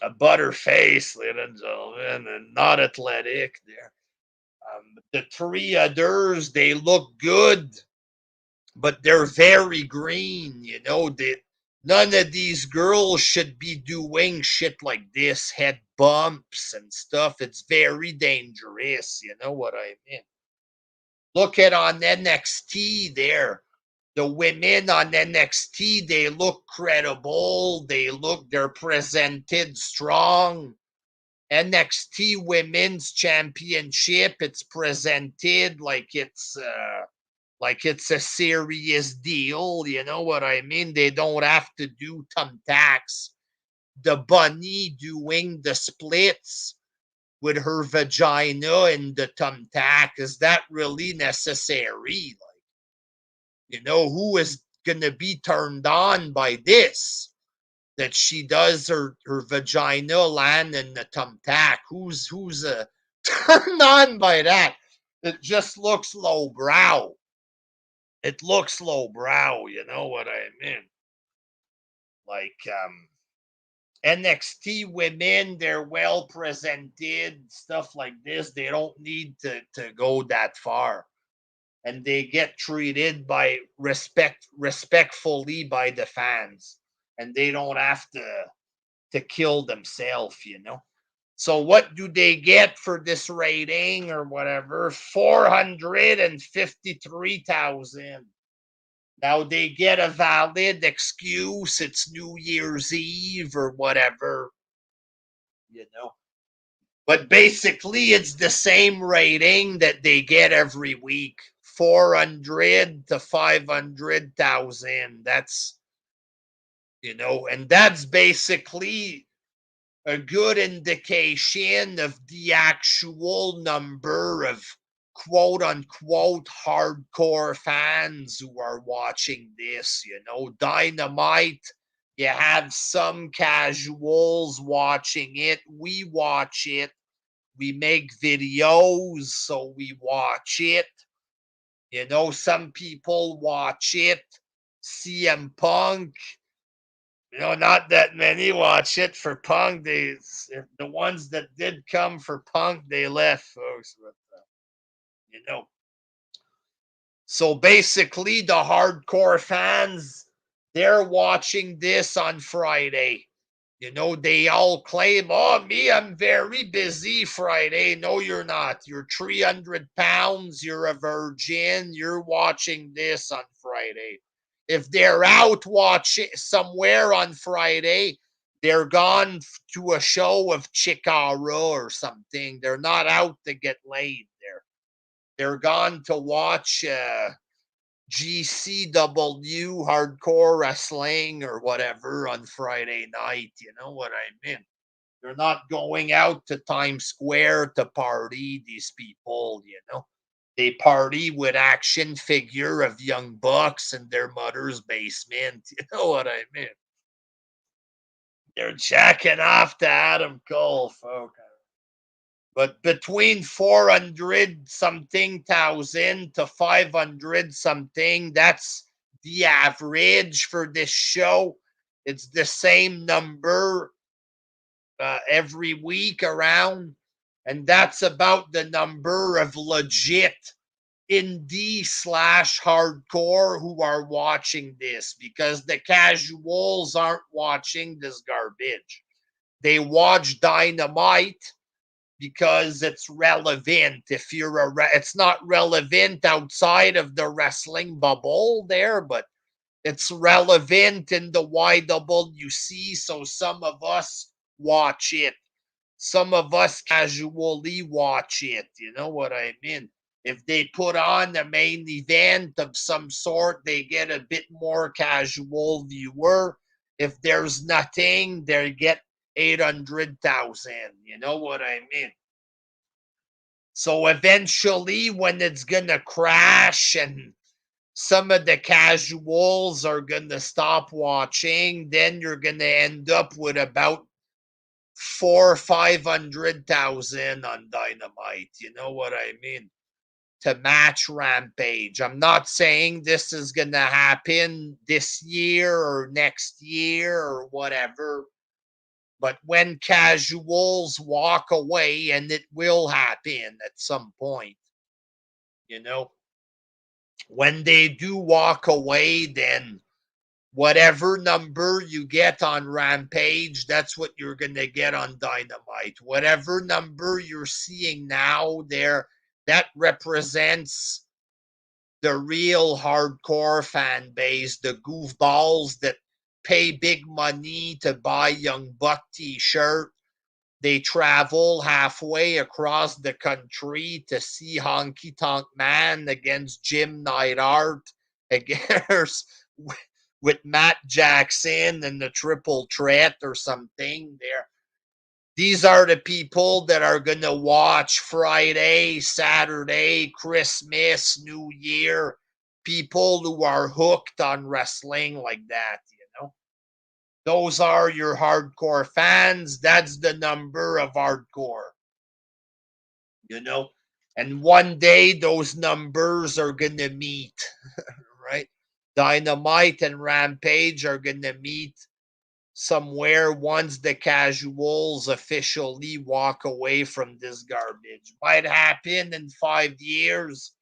a butterface, ladies and gentlemen, and not athletic there. The three others, they look good, but they're very green, you know. None of these girls should be doing shit like this, head bumps and stuff. It's very dangerous, you know what I mean? Look at on NXT there. The women on NXT, they look credible. They're presented strong. NXT Women's Championship, it's presented like it's a serious deal. You know what I mean? They don't have to do thumbtacks. The Bunny doing the splits with her vagina and the thumbtack, is that really necessary? Like, you know, who is gonna be turned on by this? That she does her vagina land in the thumbtack. Who's turned on by that? It just looks lowbrow. It looks lowbrow, you know what I mean? Like NXT women, they're well presented, stuff like this. They don't need to go that far. And they get treated by respectfully by the fans. And they don't have to kill themselves, you know. So what do they get for this rating or whatever? 453,000. Now they get a valid excuse. It's New Year's Eve or whatever, you know. But basically, it's the same rating that they get every week, 400 to 500,000. That's, you know, and that's basically a good indication of the actual number of quote unquote hardcore fans who are watching this. You know, Dynamite, you have some casuals watching it. We watch it. We make videos, so we watch it. You know, some people watch it. CM Punk, you know, not that many watch it for Punk. The ones that did come for Punk, they left, folks. But, you know, So basically, the hardcore fans, they're watching this on Friday. They all claim, oh, me, I'm very busy Friday. No, you're not. You're 300 pounds. You're a virgin. You're watching this on Friday. If they're out watching somewhere on Friday, they're gone to a show of Chikara or something. They're not out to get laid. They're gone to watch GCW hardcore wrestling or whatever on Friday night. You know what I mean? They're not going out to Times Square to party, these people. They party with action figure of young bucks in their mother's basement. You know what I mean? They're jacking off to Adam Cole, folks. But between 400 something thousand to 500 something, that's the average for this show. It's the same number every week around. And that's about the number of legit indie slash hardcore who are watching this, because the casuals aren't watching this garbage. They watch Dynamite because it's relevant. If you're it's not relevant outside of the wrestling bubble there, but it's relevant in the YWC. So some of us watch it. Some of us casually watch it. You know what I mean? If they put on a main event of some sort, they get a bit more casual viewer. If there's nothing, they get 800,000. You know what I mean? So eventually, when it's going to crash and some of the casuals are going to stop watching, then you're going to end up with about 500,000 on Dynamite. You know what I mean? To match Rampage. I'm not saying this is going to happen this year or next year or whatever. But when casuals walk away, and it will happen at some point, you know, when they do walk away, then whatever number you get on Rampage, that's what you're going to get on Dynamite. Whatever number you're seeing now there, that represents the real hardcore fan base, the goofballs that pay big money to buy Young Buck t-shirt. They travel halfway across the country to see Honky Tonk Man against Jim Neidhart, against with Matt Jackson and the Triple Threat or something there. These are the people that are going to watch Friday, Saturday, Christmas, New Year. People who are hooked on wrestling like that, you know. Those are your hardcore fans. That's the number of hardcore, you know. And one day those numbers are going to meet, right? Dynamite and Rampage are going to meet somewhere once the casuals officially walk away from this garbage. Might happen in 5 years,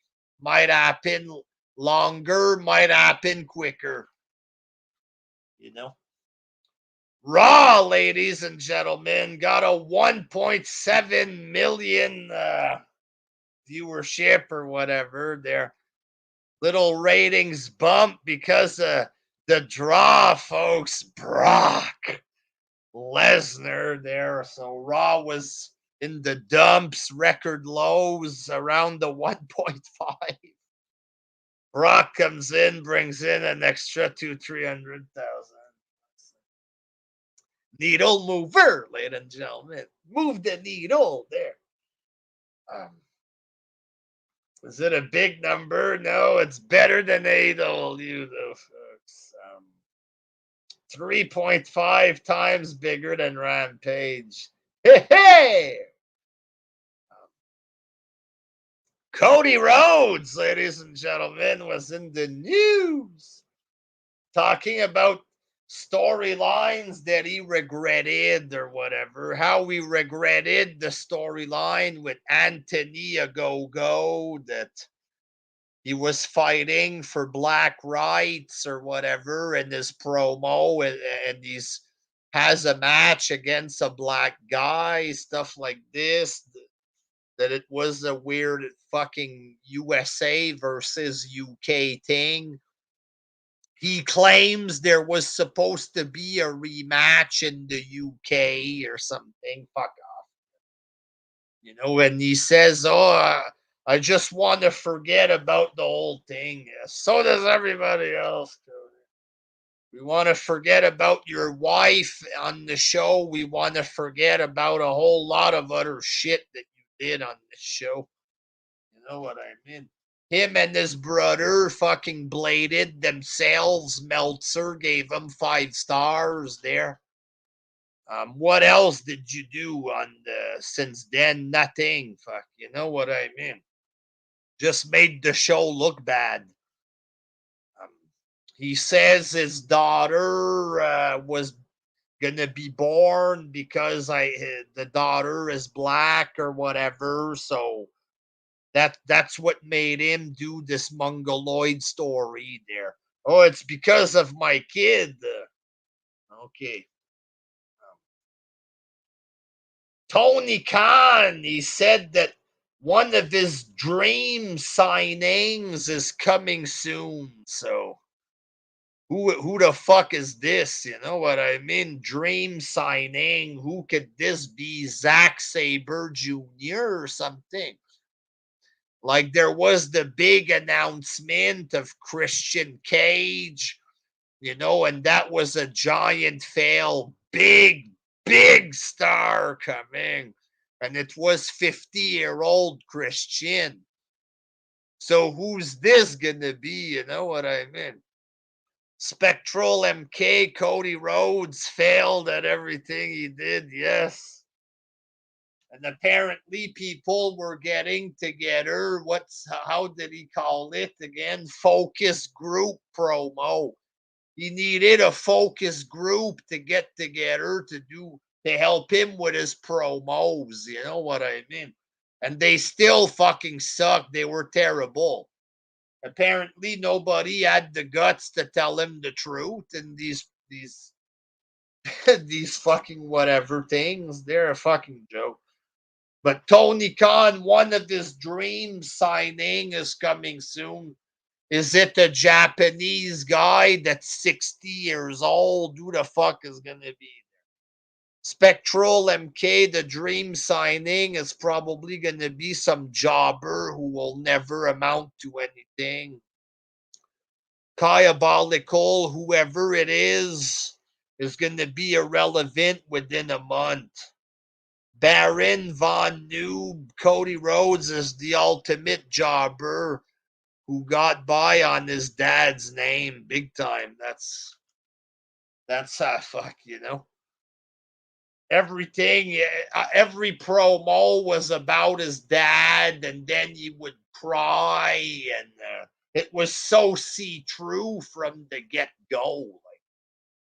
might happen longer, might happen quicker, you know. Raw, ladies and gentlemen, got a 1.7 million viewership or whatever. Their little ratings bump because the draw, folks. Brock Lesnar there. So Raw was in the dumps, record lows around the 1.5. Brock comes in, brings in an extra 300,000. Needle mover, ladies and gentlemen. Move the needle there. Um, is it a big number? No, it's better than AEW, though, folks. 3.5 times bigger than Rampage. Hey, hey! Cody Rhodes, ladies and gentlemen, was in the news talking about storylines that he regretted or whatever. How he regretted the storyline with Anthony Agogo that he was fighting for black rights or whatever in his promo, and he's has a match against a black guy, stuff like this. That it was a weird fucking USA versus UK thing. He claims there was supposed to be a rematch in the UK or something. Fuck off. And he says, "Oh, I just want to forget about the whole thing." Yeah, so does everybody else. We want to forget about your wife on the show. We want to forget about a whole lot of other shit that you did on the show. You know what I mean? Him and his brother fucking bladed themselves. Meltzer gave him 5 stars there. What else did you do on since then? Nothing. Fuck, you know what I mean? Just made the show look bad. Um, he says his daughter was gonna be born because the daughter is black or whatever. So that's what made him do this mongoloid story there. Oh, it's because of my kid. Okay. Tony Khan, he said that one of his dream signings is coming soon. So who the fuck is this? You know what I mean? Dream signing. Who could this be? Zack Sabre Jr. or something? Like there was the big announcement of Christian Cage, and that was a giant fail. Big star coming. And it was 50-year-old Christian. So who's this gonna be? You know what I mean? Spectral MK Cody Rhodes failed at everything he did, yes. And apparently people were getting together. How did he call it again? Focus group promo. He needed a focus group to get together to help him with his promos. You know what I mean? And they still fucking suck. They were terrible. Apparently nobody had the guts to tell him the truth, and these these fucking whatever things, they're a fucking joke. But Tony Khan, one of his dream signing is coming soon. Is it the Japanese guy that's 60 years old? Who the fuck is going to be there? Spectral MK, the dream signing, is probably going to be some jobber who will never amount to anything. Diabolical, whoever it is going to be irrelevant within a month. Baron Von Noob, Cody Rhodes is the ultimate jobber who got by on his dad's name big time. That's fuck, Everything, every promo was about his dad, and then he would cry, and it was so see-through from the get-go. Like,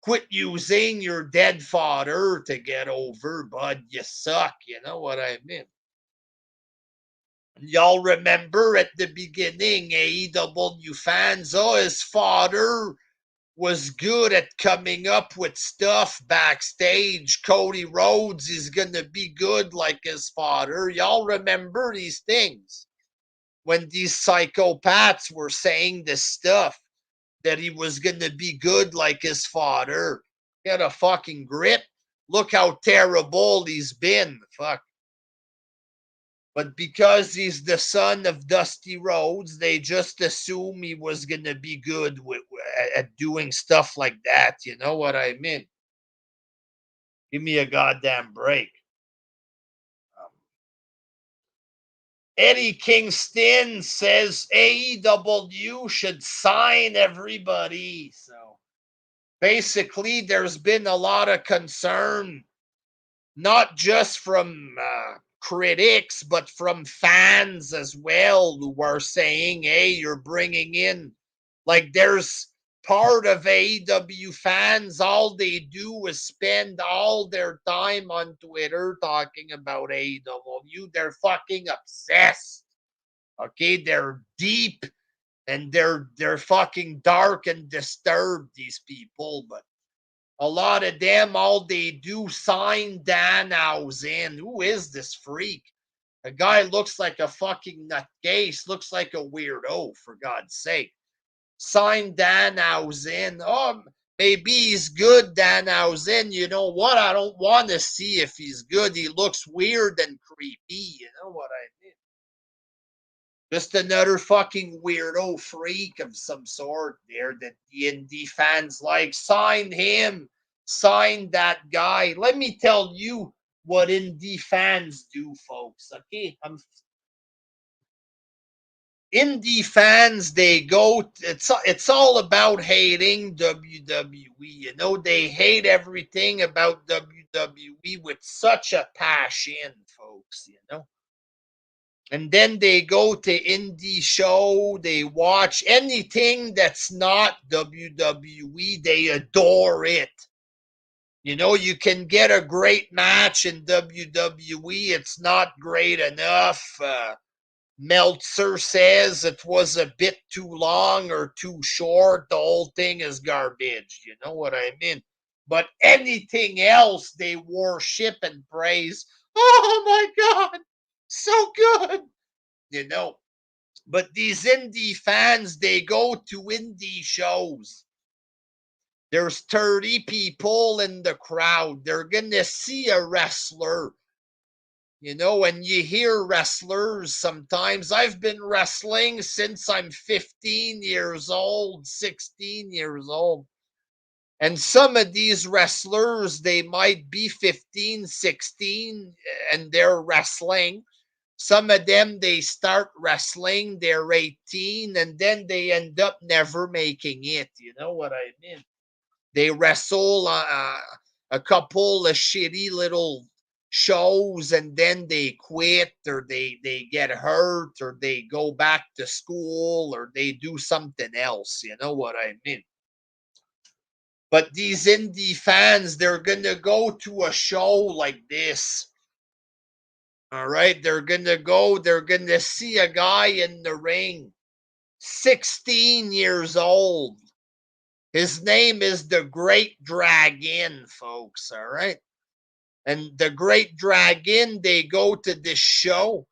quit using your dead father to get over, bud. You suck. You know what I mean? Y'all remember at the beginning, AEW fans, his father was good at coming up with stuff backstage. Cody Rhodes is going to be good like his father. Y'all remember these things when these psychopaths were saying this stuff that he was going to be good like his father. Get a fucking grip. Look how terrible he's been. Fuck. But because he's the son of Dusty Rhodes, they just assume he was going to be good at doing stuff like that. You know what I mean? Give me a goddamn break. Um, Eddie Kingston says AEW should sign everybody. So basically, there's been a lot of concern, not just from critics, but from fans as well, who are saying, hey, you're bringing in, like, there's part of AEW fans, all they do is spend all their time on Twitter talking about AEW. They're fucking obsessed. Okay, they're deep And they're fucking dark and disturbed, these people, but a lot of them, all they do sign Danows in. Who is this freak? A guy looks like a fucking nutcase, looks like a weirdo, for God's sake. Sign Danows in. Oh, maybe he's good, Danows in. You know what? I don't want to see if he's good. He looks weird and creepy. You know what I mean? Just another fucking weirdo freak of some sort there that the indie fans like. Sign him. Sign that guy. Let me tell you what indie fans do, folks. Okay, indie fans, they go. It's all about hating WWE. You know, they hate everything about WWE with such a passion, folks. You know. And then they go to indie show, they watch anything that's not WWE, they adore it. You know, you can get a great match in WWE, it's not great enough. Meltzer says it was a bit too long or too short. The whole thing is garbage. You know what I mean? But anything else they worship and praise. Oh my God, so good. You know, but these indie fans, they go to indie shows. There's 30 people in the crowd. They're going to see a wrestler. You know, when you hear wrestlers, sometimes I've been wrestling since I'm 15 years old, 16 years old. And some of these wrestlers, they might be 15, 16, and they're wrestling. Some of them, they start wrestling, they're 18, and then they end up never making it. You know what I mean? They wrestle a couple of shitty little shows, and then they quit, or they get hurt, or they go back to school, or they do something else. You know what I mean? But these indie fans, they're going to go to a show like this. All right, they're going to see a guy in the ring, 16 years old. His name is the Great Dragon, folks. All right. And the Great Dragon, they go to this show,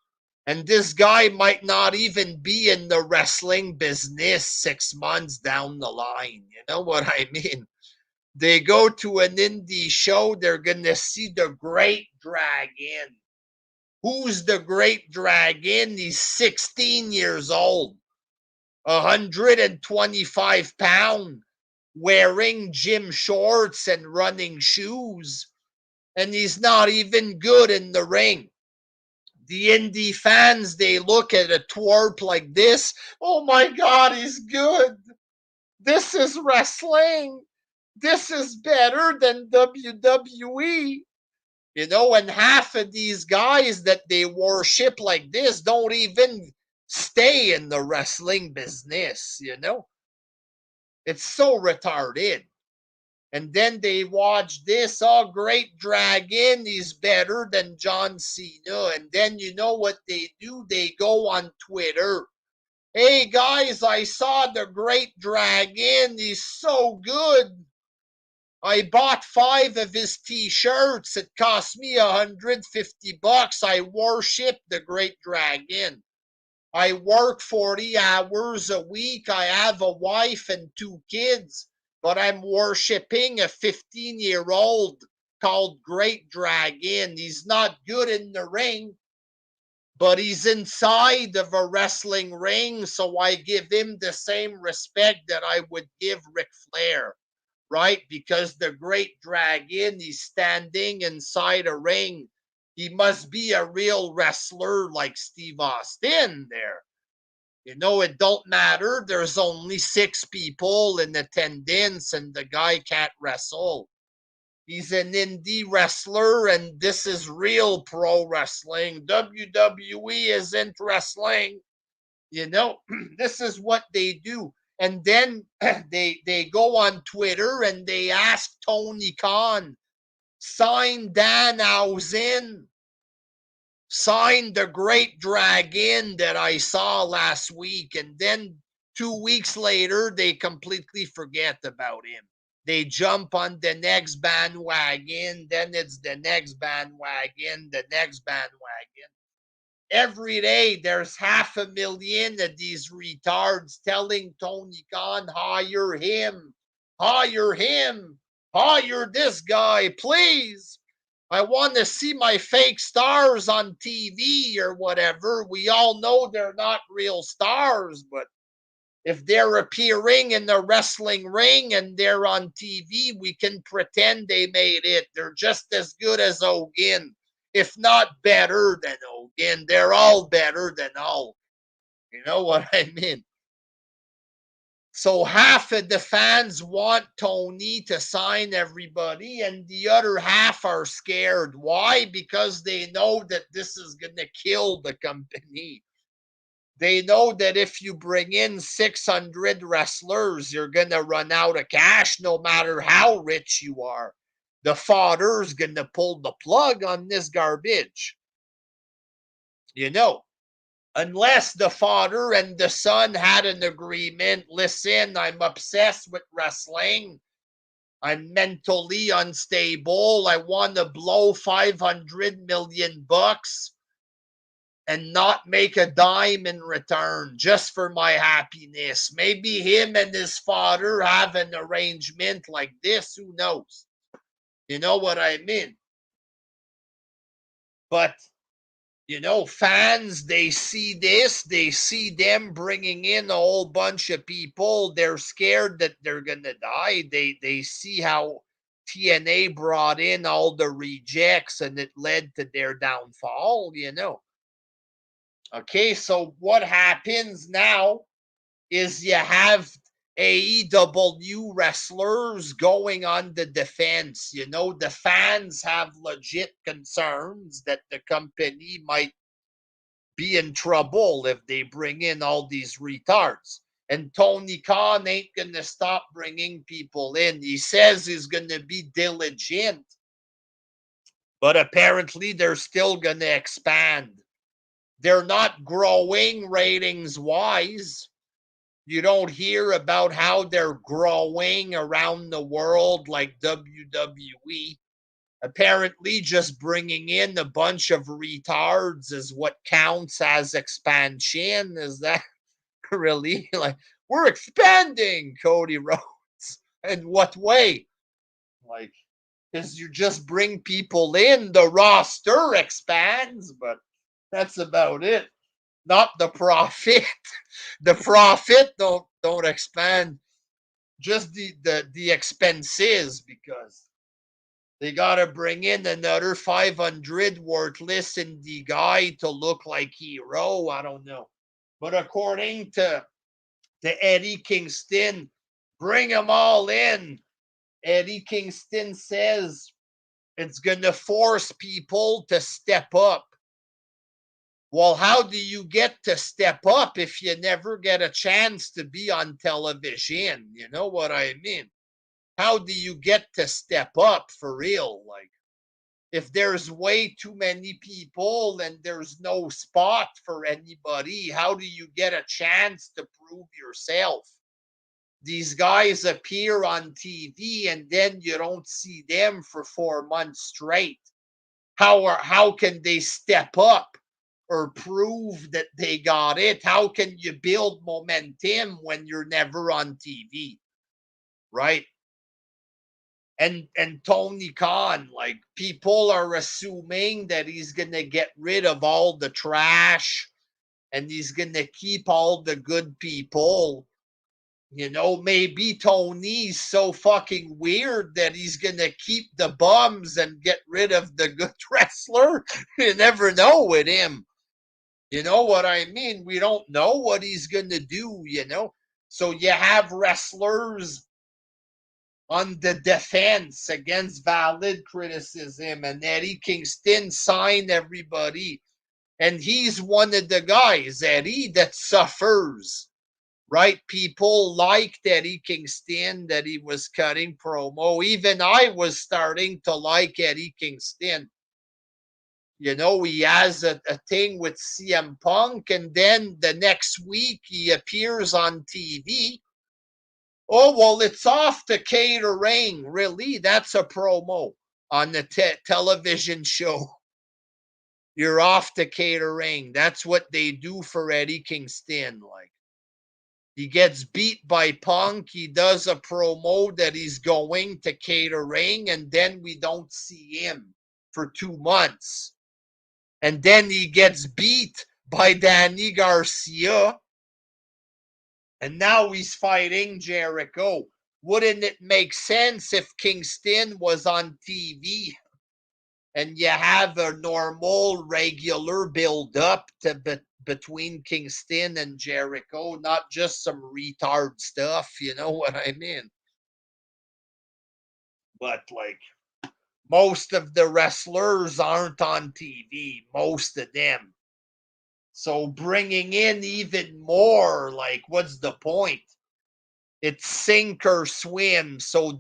and this guy might not even be in the wrestling business 6 months down the line. You know what I mean? They go to an indie show, they're going to see the Great Dragon. Who's the Great Dragon? He's 16 years old, 125 pounds, wearing gym shorts and running shoes, and he's not even good in the ring. The indie fans, they look at a twerp like this. Oh my God, he's good. This is wrestling. This is better than WWE. You know, and half of these guys that they worship like this don't even stay in the wrestling business, you know? It's so retarded. And then they watch this, oh, Great Dragon, he's better than John Cena. And then you know what they do? They go on Twitter. Hey guys, I saw the Great Dragon. He's so good. I bought 5 of his t-shirts. It cost me $150. I worship the Great Dragon. I work 40 hours a week. I have a wife and 2 kids, but I'm worshiping a 15-year-old called Great Dragon. He's not good in the ring, but he's inside of a wrestling ring, so I give him the same respect that I would give Ric Flair. Right? Because the Great Dragon, he's standing inside a ring. He must be a real wrestler like Steve Austin there. You know, it don't matter. There's only 6 people in attendance and the guy can't wrestle. He's an indie wrestler, and this is real pro wrestling. WWE isn't wrestling. You know, this is what they do. And then they go on Twitter and they ask Tony Khan, sign Danhausen, sign the Great Dragon that I saw last week. And then 2 weeks later, they completely forget about him. They jump on the next bandwagon, then it's the next bandwagon, the next bandwagon. Every day, there's 500,000 of these retards telling Tony Khan, hire him, hire him, hire this guy, please. I want to see my fake stars on TV or whatever. We all know they're not real stars, but if they're appearing in the wrestling ring and they're on TV, we can pretend they made it. They're just as good as Hogan, if not better than Hogan. They're all better than Hulk. You know what I mean? So half of the fans want Tony to sign everybody, and the other half are scared. Why? Because they know that this is going to kill the company. They know that if you bring in 600 wrestlers, you're going to run out of cash no matter how rich you are. The father's going to pull the plug on this garbage. You know, unless the father and the son had an agreement. Listen, I'm obsessed with wrestling. I'm mentally unstable. I want to blow 500 million bucks and not make a dime in return just for my happiness. Maybe him and his father have an arrangement like this. Who knows? You know what I mean? But, fans, they see this. They see them bringing in a whole bunch of people. They're scared that they're going to die. They see how TNA brought in all the rejects and it led to their downfall. Okay, so what happens now is you have AEW wrestlers going on the defense. The fans have legit concerns that the company might be in trouble if they bring in all these retards. And Tony Khan ain't going to stop bringing people in. He says he's going to be diligent, but apparently they're still going to expand. They're not growing ratings wise. You don't hear about how they're growing around the world like WWE. Apparently, just bringing in a bunch of retards is what counts as expansion. Is that really like we're expanding, Cody Rhodes? In what way? Like, because you just bring people in, the roster expands, but that's about it. Not the profit. The profit don't expand. Just the expenses, because they gotta bring in another 500 worthless indie guy to look like hero. I don't know. But according to Eddie Kingston, bring them all in. Eddie Kingston says it's gonna force people to step up. Well, how do you get to step up if you never get a chance to be on television? You know what I mean? How do you get to step up for real? Like, if there's way too many people and there's no spot for anybody, how do you get a chance to prove yourself? These guys appear on TV and then you don't see them for 4 months straight. How can they step up or prove that they got it? How can you build momentum when you're never on TV? Right? And Tony Khan, like, people are assuming that he's gonna get rid of all the trash and he's gonna keep all the good people. Maybe Tony's so fucking weird that he's gonna keep the bums and get rid of the good wrestler. You never know with him. You know what I mean? We don't know what he's gonna do. So you have wrestlers on the defense against valid criticism, and Eddie Kingston signed everybody. And he's one of the guys, Eddie, that suffers. Right? People liked Eddie Kingston, that he was cutting promo. Even I was starting to like Eddie Kingston. He has a thing with CM Punk, and then the next week he appears on TV. Oh, well, it's off the catering. Really? That's a promo on the television show. You're off the catering. That's what they do for Eddie Kingston. Like, he gets beat by Punk. He does a promo that he's going to catering, and then we don't see him for 2 months. And then he gets beat by Danny Garcia. And now he's fighting Jericho. Wouldn't it make sense if Kingston was on TV and you have a normal, regular build up to between Kingston and Jericho, not just some retard stuff, you know what I mean? But like, most of the wrestlers aren't on TV, most of them. So bringing in even more, like, what's the point? It's sink or swim. So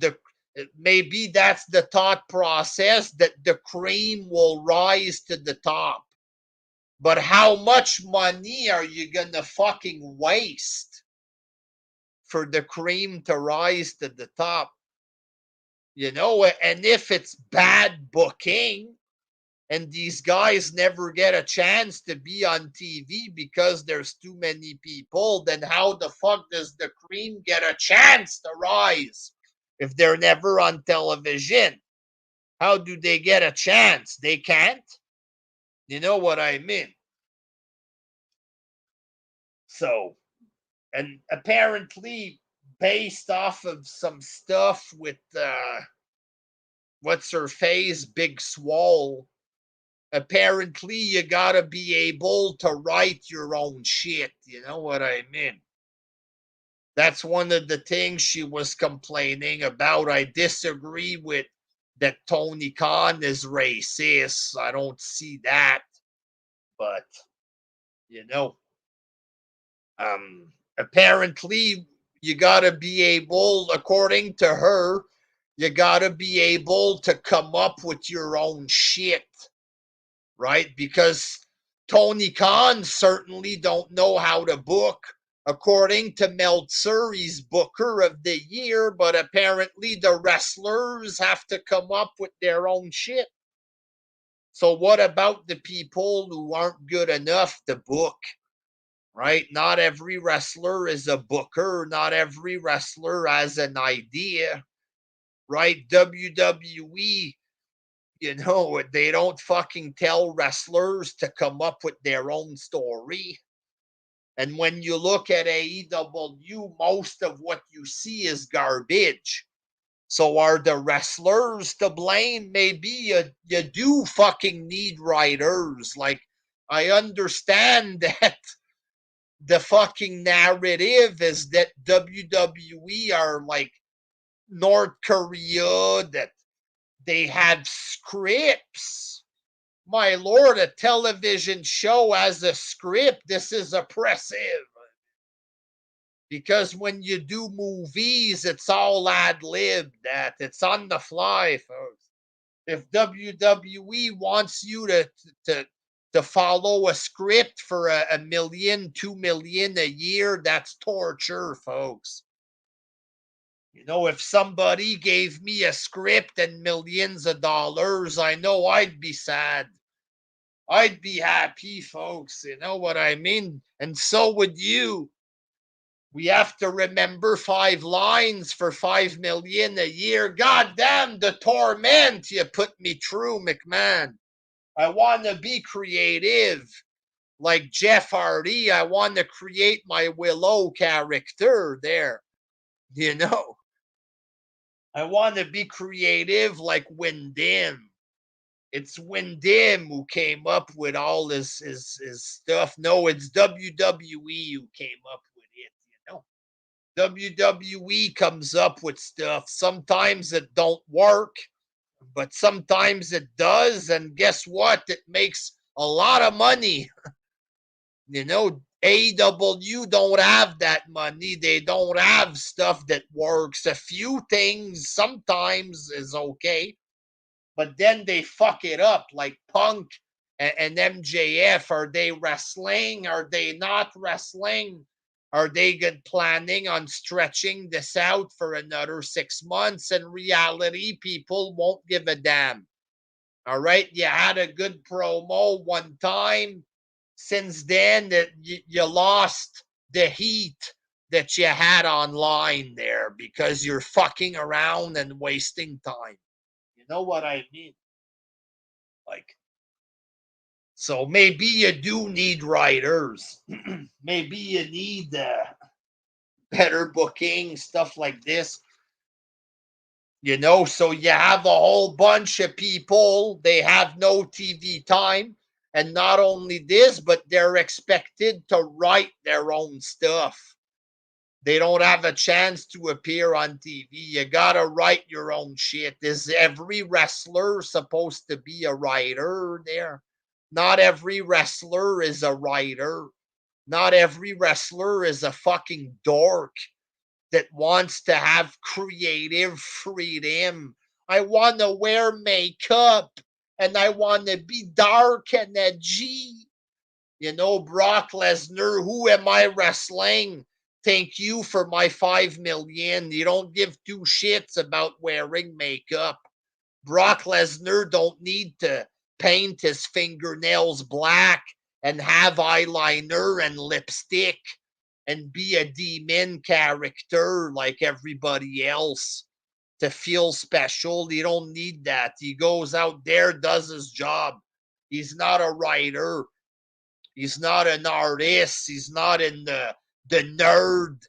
maybe that's the thought process, that the cream will rise to the top. But how much money are you gonna fucking waste for the cream to rise to the top? And if it's bad booking and these guys never get a chance to be on TV because there's too many people, then how the fuck does the cream get a chance to rise if they're never on television? How do they get a chance? They can't. You know what I mean? So, and apparently, based off of some stuff with what's her face, Big Swole, apparently you gotta be able to write your own shit. You know what I mean? That's one of the things she was complaining about. I disagree with that Tony Khan is racist. I don't see that. But, you know, apparently you gotta be able, according to her, you gotta be able to come up with your own shit, right? Because Tony Khan certainly don't know how to book. According to Meltzer, he's Booker of the Year, but apparently the wrestlers have to come up with their own shit. So what about the people who aren't good enough to book? Right? Not every wrestler is a booker. Not every wrestler has an idea. Right? WWE, they don't fucking tell wrestlers to come up with their own story. And when you look at AEW, most of what you see is garbage. So are the wrestlers to blame? Maybe you do fucking need writers. Like, I understand that the fucking narrative is that WWE are like North Korea, that they had scripts. My lord, a television show has a script. This is oppressive. Because when you do movies, it's all ad lib. That it's on the fly, folks. If WWE wants you to follow a script for a million, 2 million a year, that's torture, folks. If somebody gave me a script and millions of dollars, I know I'd be sad. I'd be happy, folks. You know what I mean? And so would you. We have to remember 5 lines for 5 million a year. God damn the torment you put me through, McMahon. I want to be creative. Like Jeff Hardy, I want to create my Willow character there. I want to be creative like Windham. It's Windham who came up with all his stuff. No, it's WWE who came up with it. WWE comes up with stuff. Sometimes it don't work, but sometimes it does. And guess what? It makes a lot of money. AEW don't have that money. They don't have stuff that works. A few things sometimes is okay, but then they fuck it up. Like Punk And MJF, are they wrestling? Are they not wrestling? Are they planning on stretching this out for another 6 months? In reality, people won't give a damn. All right, you had a good promo one time. Since then, that you lost the heat that you had online there because you're fucking around and wasting time. You know what I mean? Like, so maybe you do need writers. Maybe you need better booking, stuff like this. You know, so you have a whole bunch of people, they have no TV time. And not only this, but they're expected to write their own stuff. They don't have a chance to appear on TV. You gotta write your own shit. Is every wrestler supposed to be a writer there? Not every wrestler is a writer. Not every wrestler is a fucking dork that wants to have creative freedom. I want to wear makeup and I want to be dark and edgy. You know, Brock Lesnar, who am I wrestling? Thank you for my 5 million. You don't give two shits about wearing makeup. Brock Lesnar don't need to paint his fingernails black and have eyeliner and lipstick and be a demon character like everybody else to feel special. You don't need that. He goes out there, does his job. He's not a writer. He's not an artist. He's not in the nerd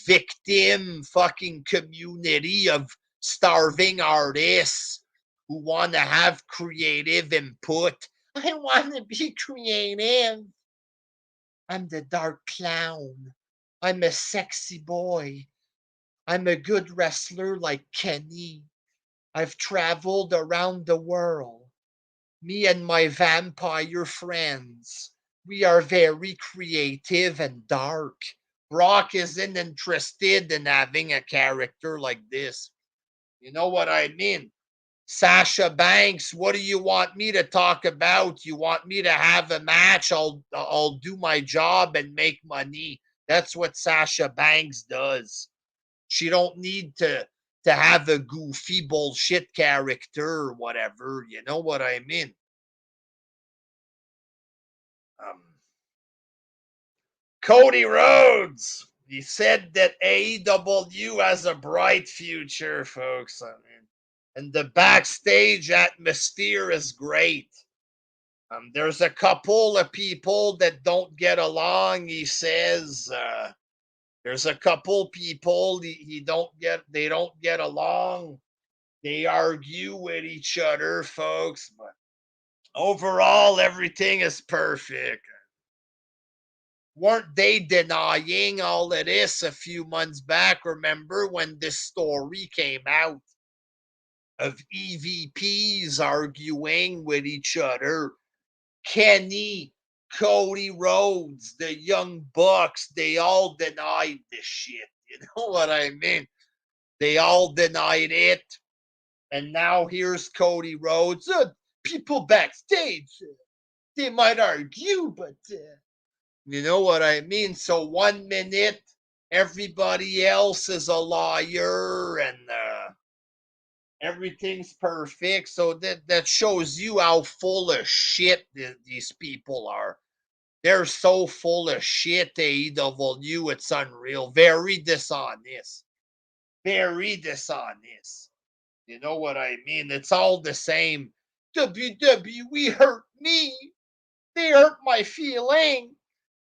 victim fucking community of starving artists who want to have creative input. I want to be creative. I'm the dark clown. I'm a sexy boy. I'm a good wrestler like Kenny. I've traveled around the world. Me and my vampire friends. We are very creative and dark. Brock isn't interested in having a character like this. You know what I mean? Sasha Banks, what do you want me to talk about? You want me to have a match? I'll do my job and make money. That's what Sasha Banks does. She don't need to have a goofy bullshit character or whatever. You know what I mean? Um, Cody Rhodes. He said that AEW has a bright future, folks. I mean, and the backstage atmosphere is great. There's a couple of people that don't get along. He says there's a couple people they don't get along. They argue with each other, folks. But overall, everything is perfect. Weren't they denying all of this a few months back? Remember when this story came out of EVPs arguing with each other? Kenny, Cody Rhodes, the Young Bucks, they all denied this shit. You know what I mean? They all denied it. And now here's Cody Rhodes. People backstage, they might argue, but you know what I mean? So 1 minute, everybody else is a liar and everything's perfect. So that shows you how full of shit these people are. They're so full of shit, AEW, it's unreal. Very dishonest. Very dishonest. You know what I mean? It's all the same. WWE hurt me. They hurt my feeling.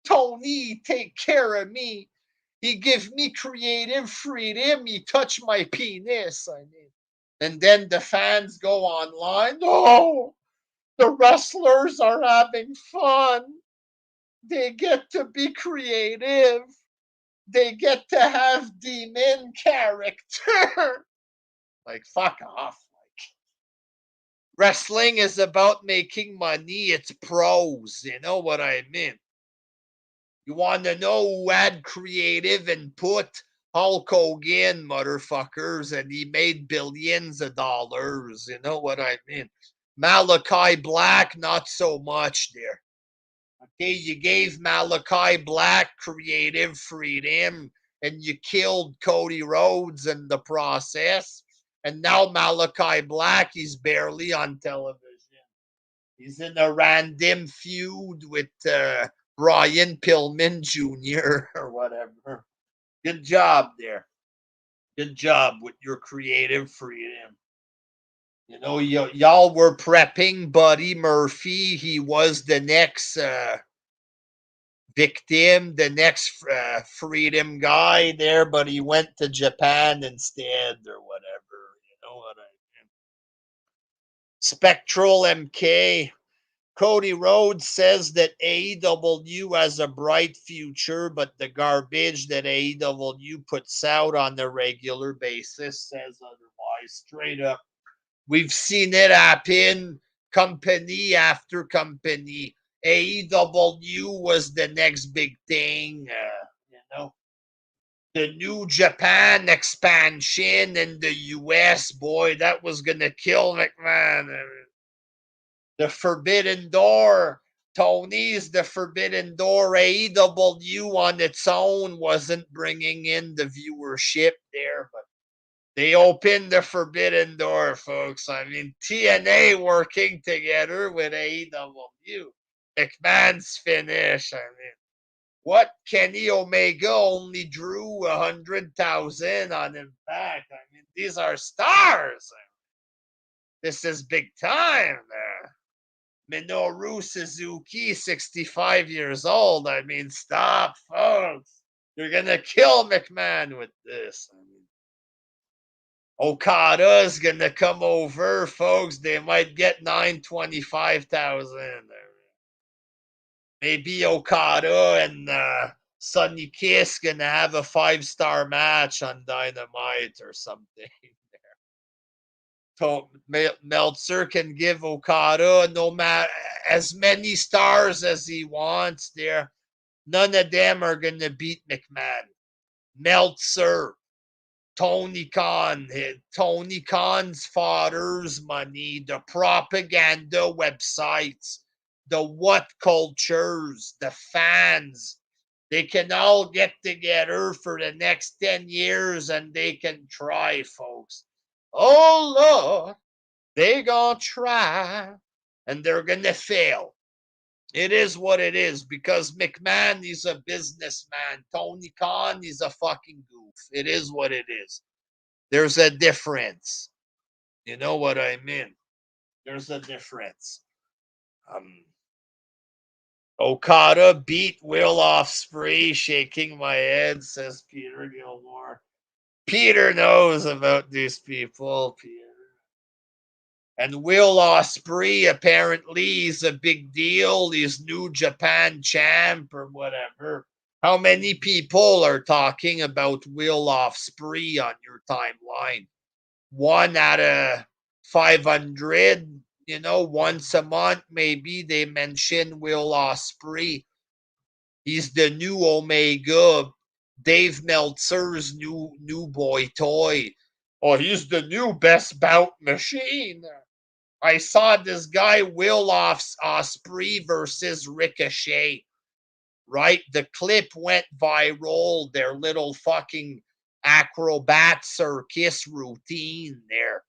Tony, take care of me. He give me creative freedom. He touch my penis. I mean, and then the fans go online. Oh, the wrestlers are having fun. They get to be creative. They get to have demon character. Like, fuck off. Wrestling is about making money. It's pros. You know what I mean? You want to know who had creative input? Hulk Hogan, motherfuckers, and he made billions of dollars. You know what I mean? Malachi Black, not so much there. Okay, you gave Malachi Black creative freedom and you killed Cody Rhodes in the process. And now Malachi Black, he's barely on television. He's in a random feud with Brian Pillman Jr. or whatever. Good job there. Good job with your creative freedom. You know, y'all were prepping Buddy Murphy. He was the next victim, the next freedom guy there, but he went to Japan instead or whatever. You know what I mean? Spectral MK. Cody Rhodes says that AEW has a bright future, but the garbage that AEW puts out on a regular basis says otherwise. Straight up. We've seen it happen company after company. AEW was the next big thing, you know. The New Japan expansion in the US, boy, that was going to kill McMahon. The Forbidden Door, Tony's The Forbidden Door. AEW on its own wasn't bringing in the viewership there, but they opened the Forbidden Door, folks. I mean, TNA working together with AEW. McMahon's finish. I mean, what? Kenny Omega only drew 100,000 on Impact. I mean, these are stars. This is big time. Minoru Suzuki, 65 years old. I mean, stop, folks. You're going to kill McMahon with this. I mean, Okada's going to come over, folks. They might get 925,000. Maybe Okada and Sonny Kiss going to have a 5-star match on Dynamite or something. So Meltzer can give Okada no matter as many stars as he wants there. None of them are going to beat McMahon. Meltzer, Tony Khan, Tony Khan's father's money, the propaganda websites, the what cultures, the fans, they can all get together for the next 10 years and they can try, folks. Oh, Lord, they gonna try and they're gonna fail. It is what it is because McMahon, he's a businessman. Tony Khan, he's a fucking goof. It is what it is. There's a difference. You know what I mean? There's a difference. Okada beat Will Ospreay, shaking my head, says Peter Gilmore. Peter knows about these people, Peter. And Will Ospreay apparently is a big deal. He's New Japan champ or whatever. How many people are talking about Will Ospreay on your timeline? 1 out of 500, you know, once a month maybe they mention Will Ospreay. He's the new Omega, Dave Meltzer's new boy toy. Oh, he's the new best bout machine. I saw this guy Will Ospreay versus Ricochet. Right, the clip went viral. Their little fucking acrobat circus routine there.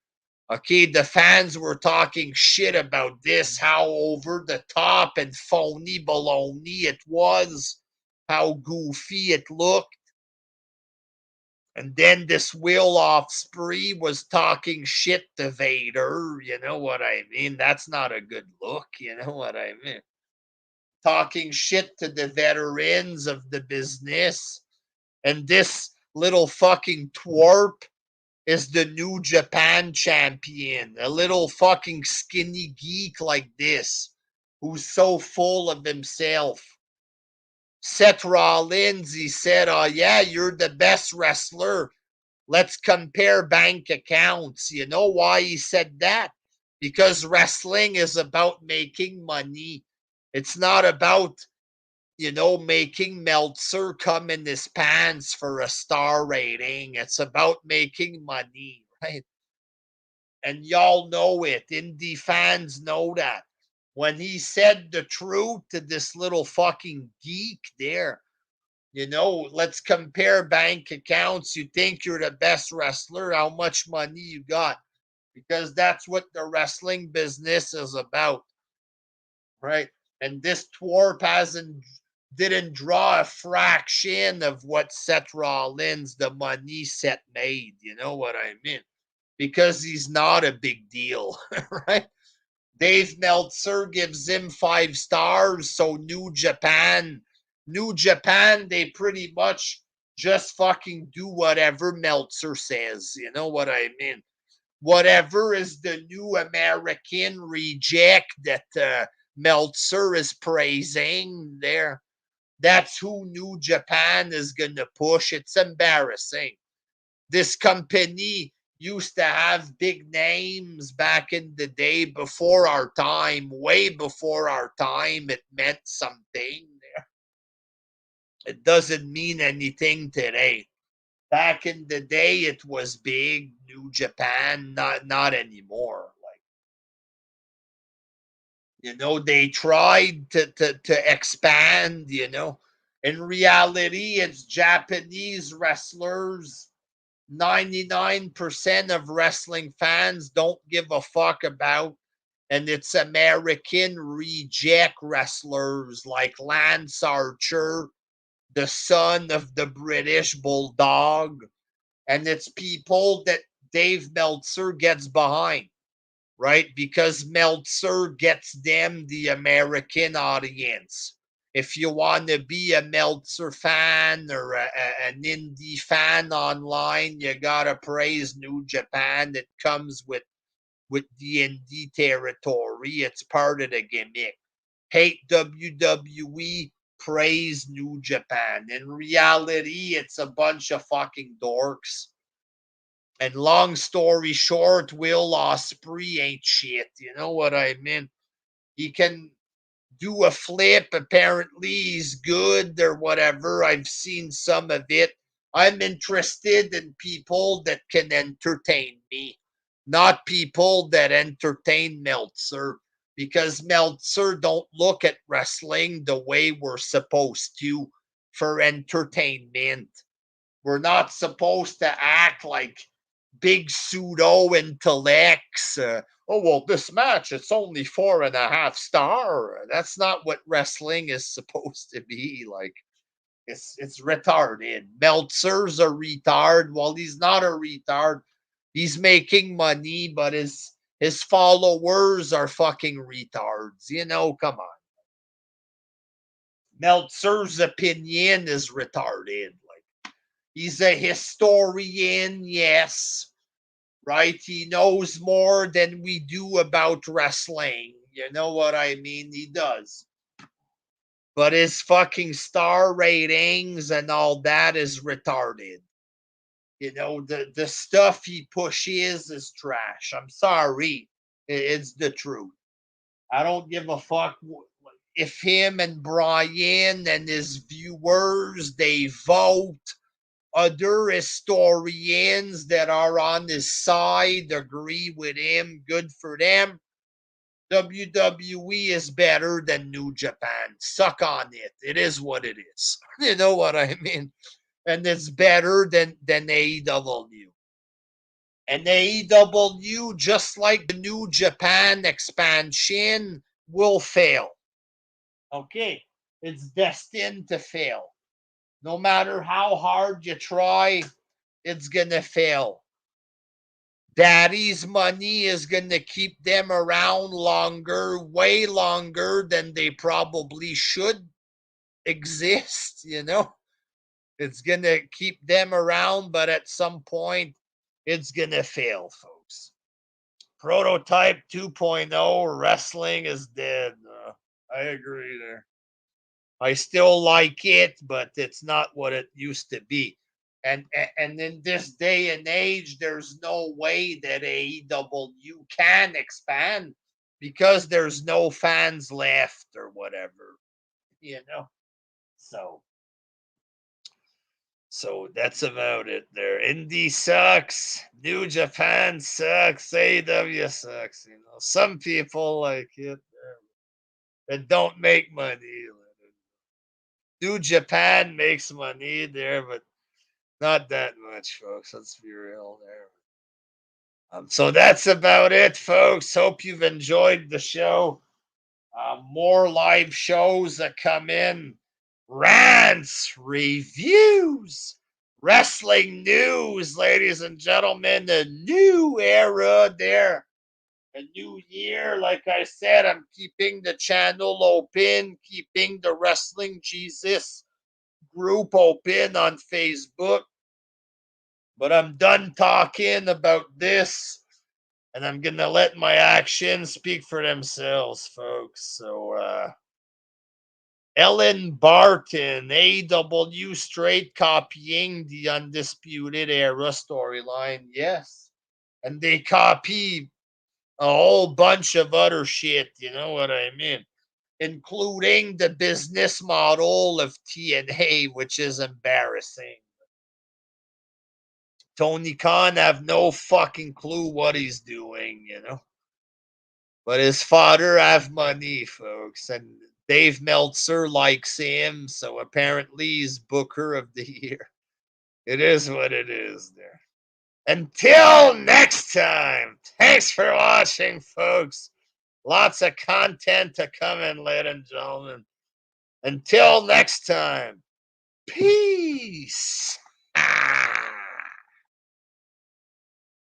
Okay, the fans were talking shit about this, how over the top and phony baloney it was, how goofy it looked. And then this Will Ospreay was talking shit to Vader. You know what I mean? That's not a good look. You know what I mean? Talking shit to the veterans of the business. And this little fucking twerp is the New Japan champion. A little fucking skinny geek like this who's so full of himself. Seth Rollins, he said, oh, yeah, you're the best wrestler. Let's compare bank accounts. You know why he said that? Because wrestling is about making money. It's not about, you know, making Meltzer come in his pants for a star rating. It's about making money, right? And y'all know it. Indie fans know that. When he said the truth to this little fucking geek there, let's compare bank accounts. You think you're the best wrestler, how much money you got? Because that's what the wrestling business is about, right? And this twerp didn't draw a fraction of what Seth Rollins, the money Seth made. You know what I mean? Because he's not a big deal, right? Dave Meltzer gives him 5 stars. So New Japan, they pretty much just fucking do whatever Meltzer says. You know what I mean? Whatever is the new American reject that Meltzer is praising there. That's who New Japan is going to push. It's embarrassing. This company used to have big names back in the day before our time, way before our time. It meant something. It doesn't mean anything today. Back in the day, it was big. New Japan, not anymore. They tried to expand. In reality, it's Japanese wrestlers. 99% of wrestling fans don't give a fuck about, and it's American reject wrestlers like Lance Archer, the son of the British Bulldog, and it's people that Dave Meltzer gets behind, right? Because Meltzer gets them the American audience. If you want to be a Meltzer fan or an indie fan online, you gotta praise New Japan. It comes with the indie territory. It's part of the gimmick. Hate WWE, praise New Japan. In reality, it's a bunch of fucking dorks. And long story short, Will Ospreay ain't shit. You know what I mean? He can do a flip. Apparently, he's good or whatever. I've seen some of it. I'm interested in people that can entertain me, not people that entertain Meltzer, because Meltzer don't look at wrestling the way we're supposed to for entertainment. We're not supposed to act like big pseudo intellects. Oh, well, this match, it's only 4.5 star. That's not what wrestling is supposed to be. Like, it's retarded. Meltzer's a retard. Well, he's not a retard. He's making money, but his followers are fucking retards. Come on. Meltzer's opinion is retarded. Like, he's a historian, yes, right? He knows more than we do about wrestling. You know what I mean? He does. But his fucking star ratings and all that is retarded. The stuff he pushes is trash. I'm sorry. It's the truth. I don't give a fuck if him and Brian and his viewers, they vote. Other historians that are on his side agree with him. Good for them. WWE is better than New Japan. Suck on it. It is what it is. You know what I mean? And it's better than AEW. And AEW, just like the New Japan expansion, will fail. Okay? It's destined to fail. No matter how hard you try, it's going to fail. Daddy's money is going to keep them around longer, way longer than they probably should exist. It's going to keep them around, but at some point, it's going to fail, folks. Prototype 2.0 wrestling is dead. I agree there. I still like it, but it's not what it used to be. And in this day and age, there's no way that AEW can expand because there's no fans left or whatever, you know. So So that's about it there. Indie sucks. New Japan sucks. AEW sucks. Some people like it that don't make money. New Japan makes money there, but not that much, folks. Let's be real there. So that's about it, folks. Hope you've enjoyed the show. More live shows that come in, rants, reviews, wrestling news, ladies and gentlemen. The new era there, a new year. Like I said, I'm keeping the channel open, keeping the Wrestling Jesus group open on Facebook. But I'm done talking about this, and I'm going to let my actions speak for themselves, folks. So, Ellen Barton, AEW straight copying the Undisputed Era storyline. Yes. And they copy a whole bunch of other shit. You know what I mean? Including the business model of TNA, which is embarrassing. Tony Khan have no fucking clue what he's doing. But his father have money, folks, and Dave Meltzer likes him, so apparently he's Booker of the Year. It is what it is there. Until next time, thanks for watching, folks. Lots of content to come in, ladies and gentlemen. Until next time, peace.